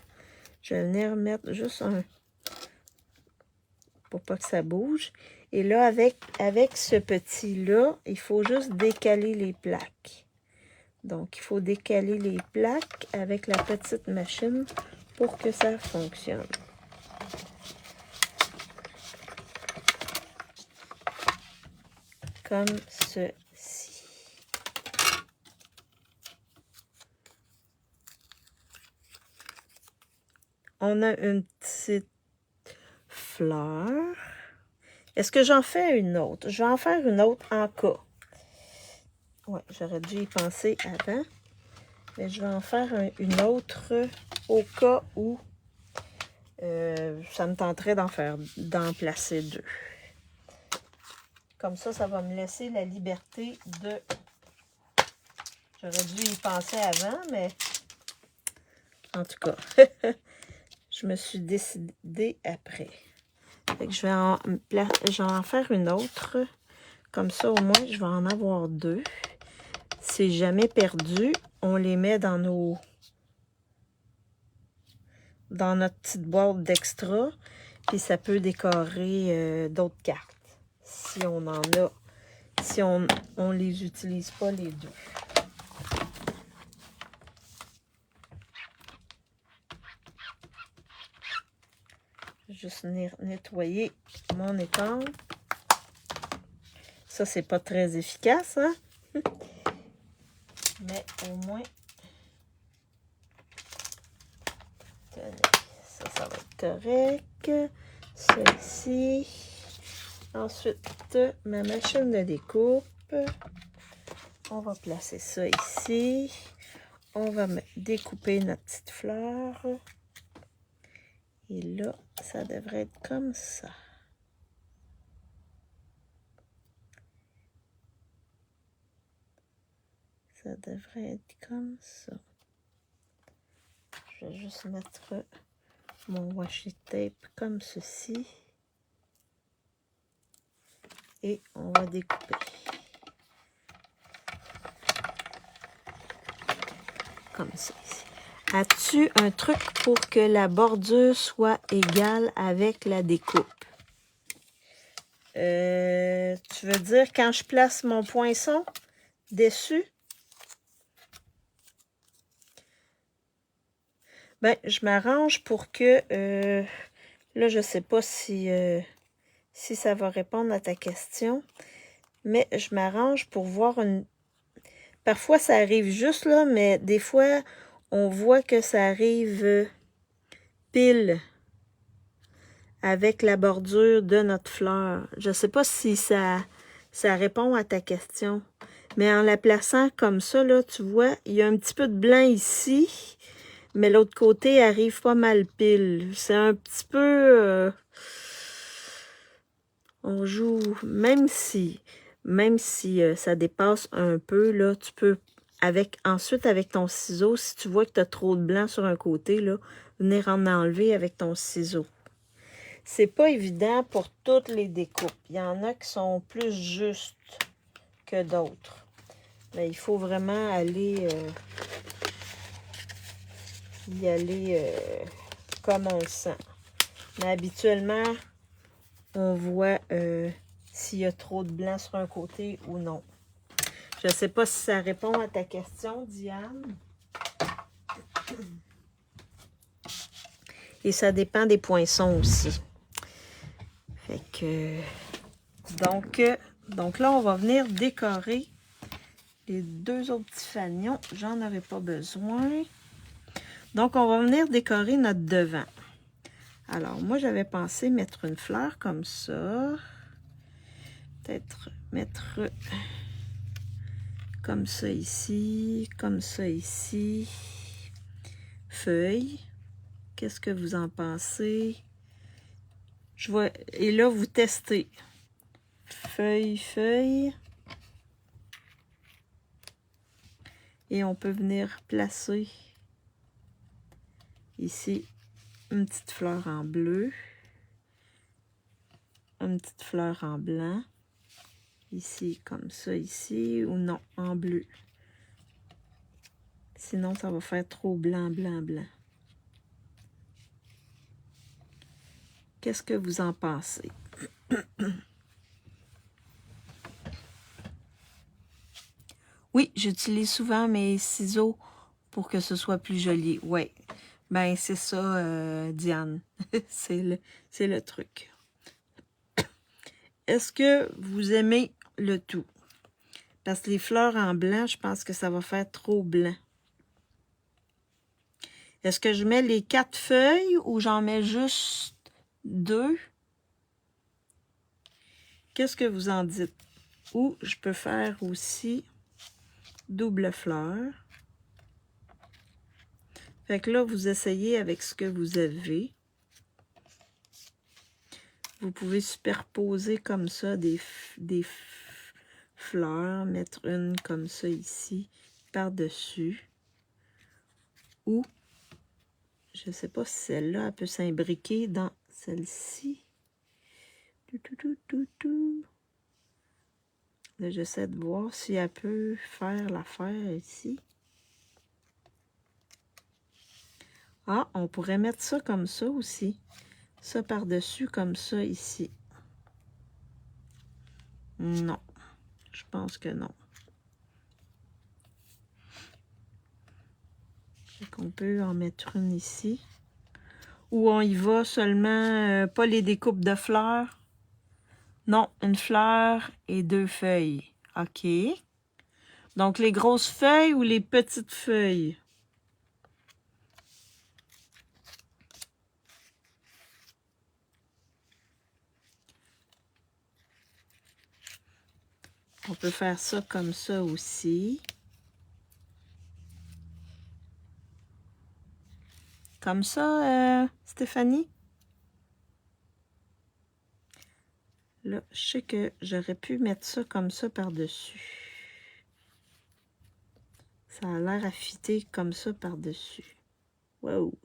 Je vais venir mettre juste un... pour pas que ça bouge. Et là, avec ce petit-là, il faut juste décaler les plaques. Donc, il faut décaler les plaques avec la petite machine pour que ça fonctionne. Comme ceci. On a une petite fleur. Est-ce que j'en fais une autre? Je vais en faire une autre en cas. Ouais, j'aurais dû y penser avant. Mais je vais en faire une autre au cas où ça me tenterait d'en placer deux. Comme ça, ça va me laisser la liberté de... J'aurais dû y penser avant, mais en tout cas, je me suis décidée après. Fait que je vais en faire une autre. Comme ça, au moins, je vais en avoir 2. C'est jamais perdu. On les met dans notre petite boîte d'extra. Puis ça peut décorer d'autres cartes. Si on en a. Si on les utilise pas les 2. Juste venir nettoyer mon étang. Ça, c'est pas très efficace, hein? Mais au moins, tenez, ça va être correct. Ça ici. Ensuite, ma machine de découpe. On va placer ça ici. On va découper notre petite fleur. Et là, ça devrait être comme ça. Ça devrait être comme ça. Je vais juste mettre mon washi tape comme ceci. Et on va découper. Comme ça ici. As-tu un truc pour que la bordure soit égale avec la découpe? Tu veux dire quand je place mon poinçon dessus? Ben, je m'arrange pour que... là, je sais pas si ça va répondre à ta question. Mais je m'arrange pour voir une... Parfois, ça arrive juste là, mais des fois, on voit que ça arrive pile avec la bordure de notre fleur. Je ne sais pas si ça répond à ta question. Mais en la plaçant comme ça, là, tu vois, il y a un petit peu de blanc ici, mais l'autre côté arrive pas mal pile. C'est un petit peu... on joue, même si ça dépasse un peu, là, tu peux, ensuite avec ton ciseau, si tu vois que tu as trop de blanc sur un côté, là, venir en enlever avec ton ciseau. C'est pas évident pour toutes les découpes. Il y en a qui sont plus justes que d'autres. Mais il faut vraiment aller y aller comme on le sent. Mais habituellement, on voit s'il y a trop de blanc sur un côté ou non. Je ne sais pas si ça répond à ta question, Diane. Et ça dépend des poinçons aussi. Fait que... Donc là, on va venir décorer les 2 autres petits fanions. J'en aurai pas besoin. Donc, on va venir décorer notre devant. Alors, moi, j'avais pensé mettre une fleur comme ça. Peut-être mettre comme ça ici, comme ça ici. Feuille. Qu'est-ce que vous en pensez? Et là, vous testez. Feuille, feuille. Et on peut venir placer ici une petite fleur en bleu. Une petite fleur en blanc. Ici, comme ça, ici. Ou non, en bleu. Sinon, ça va faire trop blanc, blanc, blanc. Qu'est-ce que vous en pensez? Oui, j'utilise souvent mes ciseaux pour que ce soit plus joli. Oui, ben c'est ça, Diane. c'est le truc. Est-ce que vous aimez le tout? Parce que les fleurs en blanc, je pense que ça va faire trop blanc. Est-ce que je mets les 4 feuilles ou j'en mets juste 2? Qu'est-ce que vous en dites? Ou je peux faire aussi double fleur. Fait que là, vous essayez avec ce que vous avez. Vous pouvez superposer comme ça des fleurs, mettre une comme ça ici, par-dessus. Ou, je ne sais pas si celle-là, elle peut s'imbriquer dans celle-ci. Là, j'essaie de voir si elle peut faire l'affaire ici. Ah, on pourrait mettre ça comme ça aussi. Ça par-dessus comme ça ici. Non, je pense que non. On peut en mettre une ici. Ou on y va seulement, pas les découpes de fleurs. Non, une fleur et 2 feuilles. OK. Donc, les grosses feuilles ou les petites feuilles? On peut faire ça comme ça aussi. Comme ça, Stéphanie? Là, je sais que j'aurais pu mettre ça comme ça par-dessus. Ça a l'air à fitter comme ça par-dessus. Wow!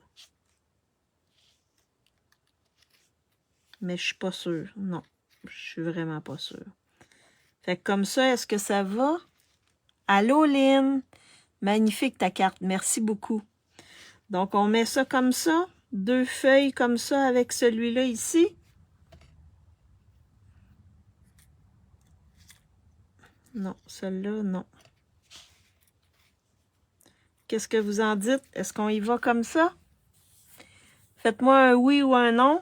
Mais je suis pas sûre. Non, je suis vraiment pas sûre. Fait que comme ça, est-ce que ça va? Allô, Lynn? Magnifique ta carte. Merci beaucoup. Donc, on met ça comme ça. 2 feuilles comme ça avec celui-là ici. Non, celle-là, non. Qu'est-ce que vous en dites? Est-ce qu'on y va comme ça? Faites-moi un oui ou un non.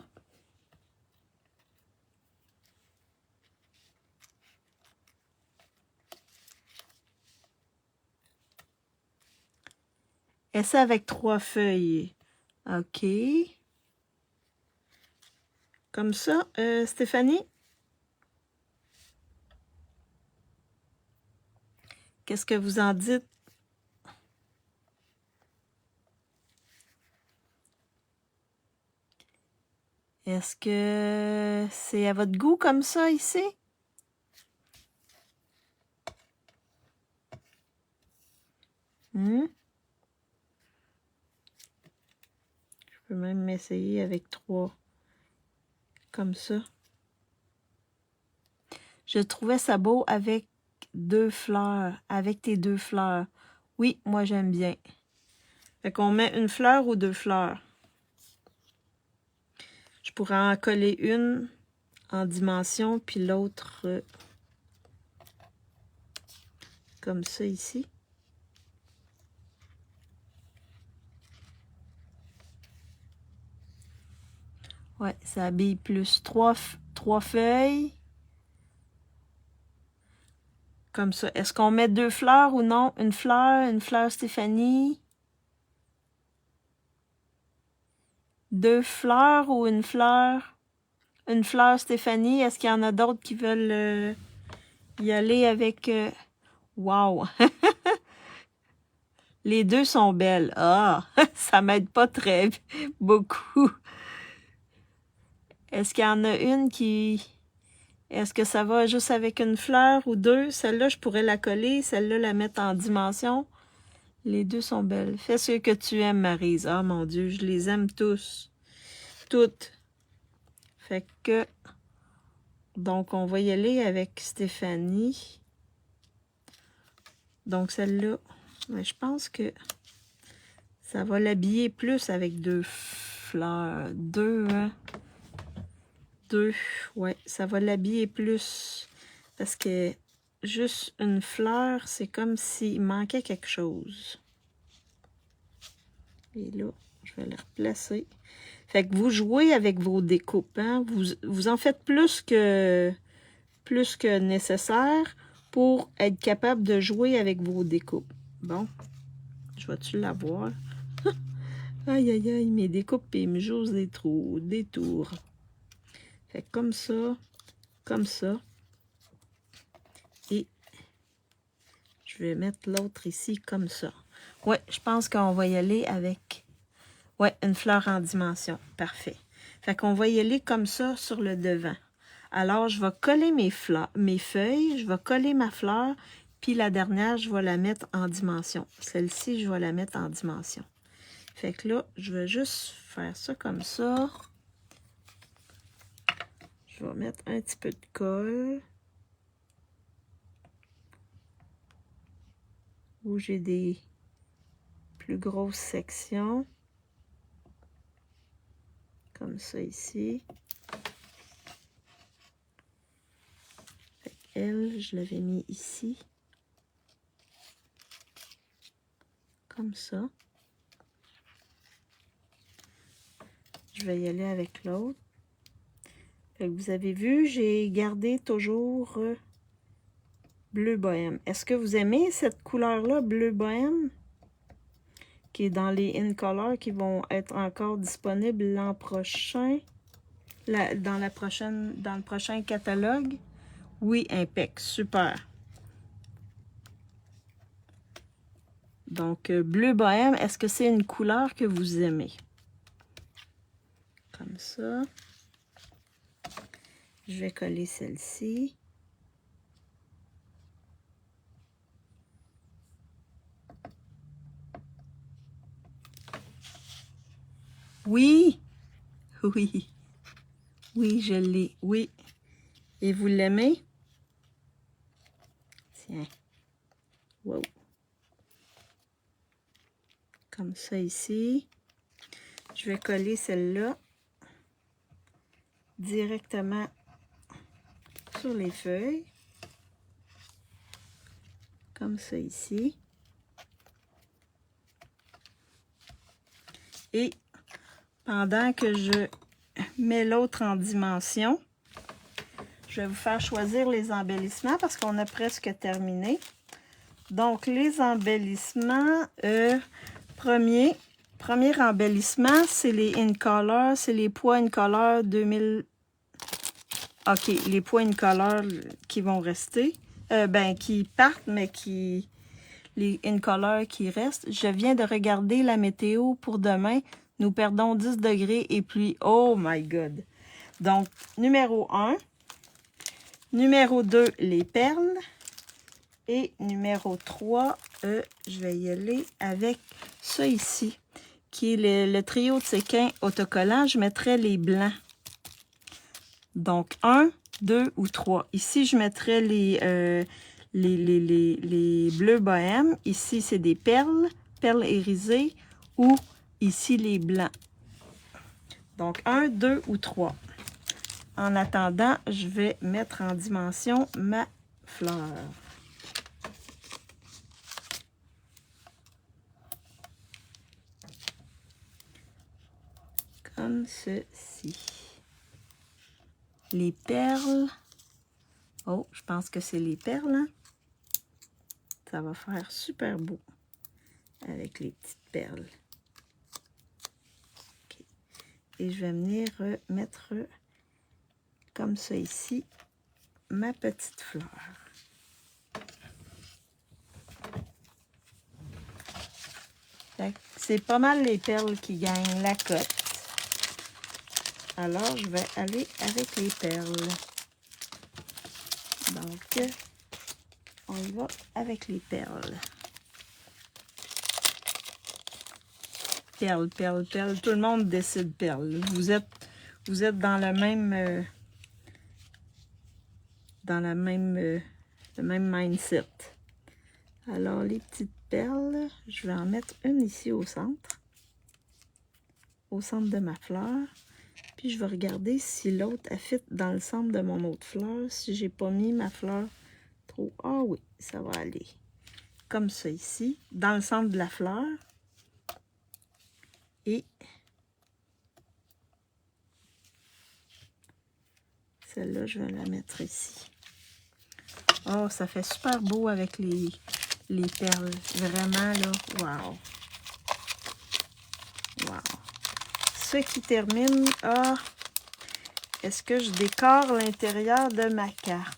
Et ça avec 3 feuilles. OK. Comme ça, Stéphanie? Qu'est-ce que vous en dites? Est-ce que c'est à votre goût comme ça ici? Je peux même m'essayer avec 3. Comme ça. Je trouvais ça beau avec 2 fleurs. Avec tes 2 fleurs. Oui, moi j'aime bien. Fait qu'on met une fleur ou 2 fleurs. Je pourrais en coller une en dimension, puis l'autre comme ça ici. Ouais, ça habille plus 3 feuilles. Comme ça. Est-ce qu'on met 2 fleurs ou non? Une fleur Stéphanie. 2 fleurs ou une fleur? Une fleur Stéphanie. Est-ce qu'il y en a d'autres qui veulent y aller avec... Wow! Les 2 sont belles. Ah! Ça m'aide pas très beaucoup. Est-ce qu'il y en a une qui... Est-ce que ça va juste avec une fleur ou 2? Celle-là, je pourrais la coller. Celle-là, la mettre en dimension. Les 2 sont belles. Fais ce que tu aimes, Maryse. Ah, mon Dieu, je les aime tous. Toutes. Fait que... Donc, on va y aller avec Stéphanie. Donc, celle-là, je pense que ça va l'habiller plus avec 2 fleurs. 2, hein? 2, ouais, ça va l'habiller plus. Parce que juste une fleur, c'est comme s'il manquait quelque chose. Et là, je vais les replacer. Fait que vous jouez avec vos découpes, hein? Vous en faites plus que nécessaire pour être capable de jouer avec vos découpes. Bon, je vais-tu l'avoir? Aïe, aïe, aïe, mes découpes, ils me jouent des tours. Fait comme ça, comme ça. Et je vais mettre l'autre ici comme ça. Ouais, je pense qu'on va y aller avec... Ouais, une fleur en dimension. Parfait. Fait qu'on va y aller comme ça sur le devant. Alors, je vais coller mes feuilles, je vais coller ma fleur, puis la dernière, je vais la mettre en dimension. Celle-ci, je vais la mettre en dimension. Fait que là, je vais juste faire ça comme ça. Je Je vais mettre un petit peu de colle. Où j'ai des plus grosses sections. Comme ça ici. Elle, je l'avais mis ici. Comme ça. Je vais y aller avec l'autre. Vous avez vu, j'ai gardé toujours bleu bohème. Est-ce que vous aimez cette couleur-là, bleu bohème? Qui est dans les In Color qui vont être encore disponibles l'an prochain. Dans le prochain catalogue. Oui, impec, super. Donc, bleu bohème, est-ce que c'est une couleur que vous aimez? Comme ça. Je vais coller celle-ci. Oui! Oui! Oui, je l'ai. Oui. Et vous l'aimez? Tiens. Wow. Comme ça ici. Je vais coller celle-là directement sur les feuilles. Comme ça ici. Et pendant que je mets l'autre en dimension, je vais vous faire choisir les embellissements parce qu'on a presque terminé. Donc, les embellissements, premier embellissement, c'est les In Color, c'est les pois In Color 2000. OK, les pois In Color qui vont rester, qui partent, mais les In Color qui restent. Je viens de regarder la météo pour demain. Nous perdons 10 degrés et pluie. Oh my God! Donc, numéro 1. Numéro 2, les perles. Et numéro 3, je vais y aller avec ça ici, qui est le trio de séquins autocollants. Je mettrai les blancs. Donc, 1, 2 ou 3. Ici, je mettrai les bleus bohèmes. Ici, c'est des perles irisées. Ou ici, les blancs. Donc, 1, 2 ou 3. En attendant, je vais mettre en dimension ma fleur. Comme ceci. Les perles. Oh, je pense que c'est les perles. Hein? Ça va faire super beau avec les petites perles. Okay. Et je vais venir mettre comme ça ici ma petite fleur. C'est pas mal les perles qui gagnent la cote. Alors, je vais aller avec les perles. Donc, on y va avec les perles. Perles, perles, perles. Tout le monde décide perles. Vous êtes dans le même mindset. Alors, les petites perles, je vais en mettre une ici au centre de ma fleur. Puis, je vais regarder si l'autre a fit dans le centre de mon autre fleur. Si j'ai pas mis ma fleur trop... Ah oui, ça va aller. Comme ça ici, dans le centre de la fleur. Et celle-là, je vais la mettre ici. Oh, ça fait super beau avec les perles. Vraiment, là, wow! Wow! Ce qui termine, est-ce que je décore l'intérieur de ma carte?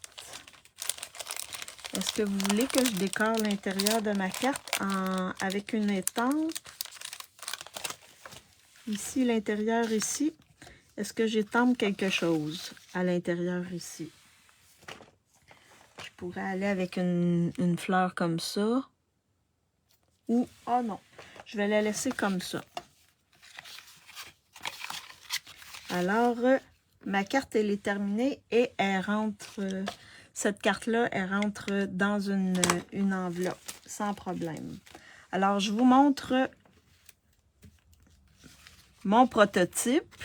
Est-ce que vous voulez que je décore l'intérieur de ma carte avec une étampe? Ici, l'intérieur ici. Est-ce que j'étampe quelque chose à l'intérieur ici? Je pourrais aller avec une fleur comme ça. Ou, oh non, je vais la laisser comme ça. Alors, ma carte, elle est terminée et elle rentre, cette carte-là, elle rentre dans une enveloppe, sans problème. Alors, je vous montre mon prototype,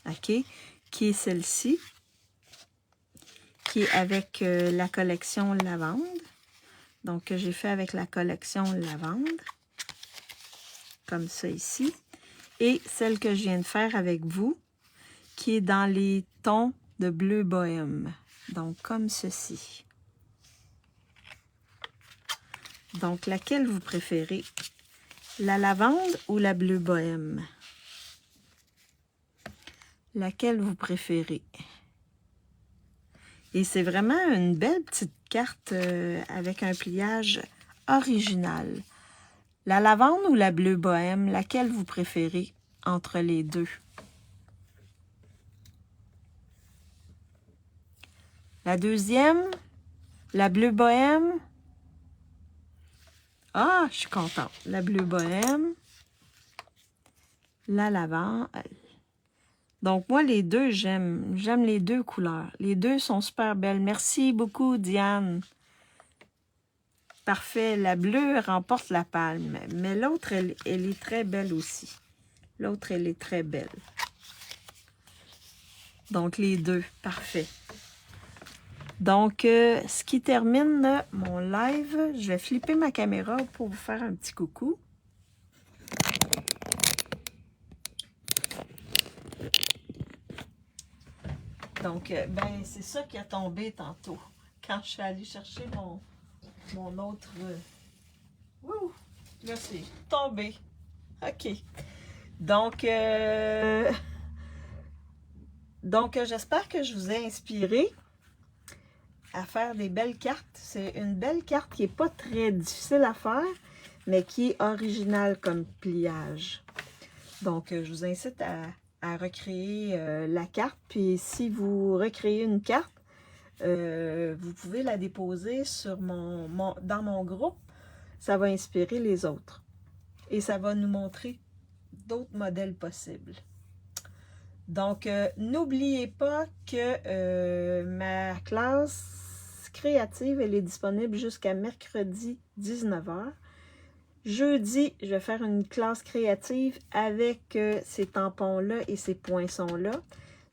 OK, qui est celle-ci, qui est avec la collection lavande. Donc, que j'ai fait avec la collection lavande, comme ça ici. Et celle que je viens de faire avec vous, qui est dans les tons de bleu bohème. Donc, comme ceci. Donc, laquelle vous préférez? La lavande ou la bleu bohème? Laquelle vous préférez? Et c'est vraiment une belle petite carte avec un pliage original. La lavande ou la bleu bohème, laquelle vous préférez entre les deux? La deuxième, la bleu bohème. Ah, je suis contente. La bleu bohème, la lavande. Donc, moi, les deux, j'aime. J'aime les deux couleurs. Les deux sont super belles. Merci beaucoup, Diane. Parfait. La bleue remporte la palme. Mais l'autre, elle est très belle aussi. L'autre, elle est très belle. Donc, les deux. Parfait. Donc, ce qui termine mon live, je vais flipper ma caméra pour vous faire un petit coucou. Donc, ben, c'est ça qui a tombé tantôt. Quand je suis allée chercher mon autre... Ouh! Là, c'est tombé. OK. Donc, j'espère que je vous ai inspiré à faire des belles cartes. C'est une belle carte qui n'est pas très difficile à faire, mais qui est originale comme pliage. Donc, je vous incite à recréer la carte. Puis, si vous recréez une carte, vous pouvez la déposer sur dans mon groupe. Ça va inspirer les autres. Et ça va nous montrer d'autres modèles possibles. Donc, n'oubliez pas que ma classe créative, elle est disponible jusqu'à mercredi 19h. Jeudi, je vais faire une classe créative avec ces tampons-là et ces poinçons-là.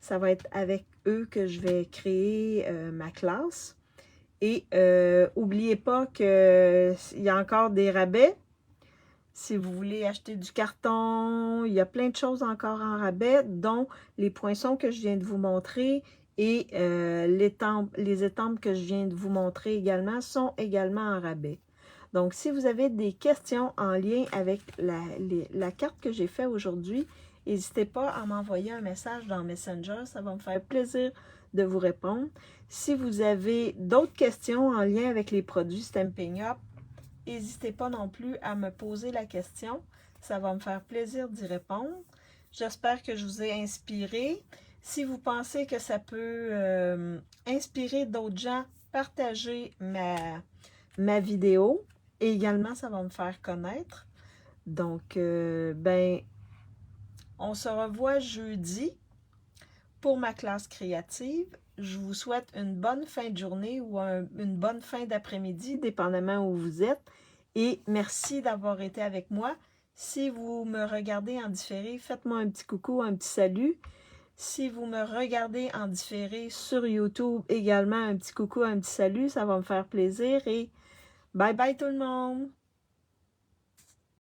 Ça va être avec eux que je vais créer ma classe. Et n'oubliez pas qu'il y a encore des rabais. Si vous voulez acheter du carton, il y a plein de choses encore en rabais, dont les poinçons que je viens de vous montrer et les étampes que je viens de vous montrer également sont également en rabais. Donc, si vous avez des questions en lien avec la carte que j'ai faite aujourd'hui, n'hésitez pas à m'envoyer un message dans Messenger. Ça va me faire plaisir de vous répondre. Si vous avez d'autres questions en lien avec les produits Stampin' Up, n'hésitez pas non plus à me poser la question. Ça va me faire plaisir d'y répondre. J'espère que je vous ai inspiré. Si vous pensez que ça peut inspirer d'autres gens, partagez ma vidéo. Et également, ça va me faire connaître. Donc, ben, on se revoit jeudi pour ma classe créative. Je vous souhaite une bonne fin de journée ou une bonne fin d'après-midi, dépendamment où vous êtes. Et merci d'avoir été avec moi. Si vous me regardez en différé, faites-moi un petit coucou, un petit salut. Si vous me regardez en différé sur YouTube, également un petit coucou, un petit salut. Ça va me faire plaisir. Et bye bye tout le monde!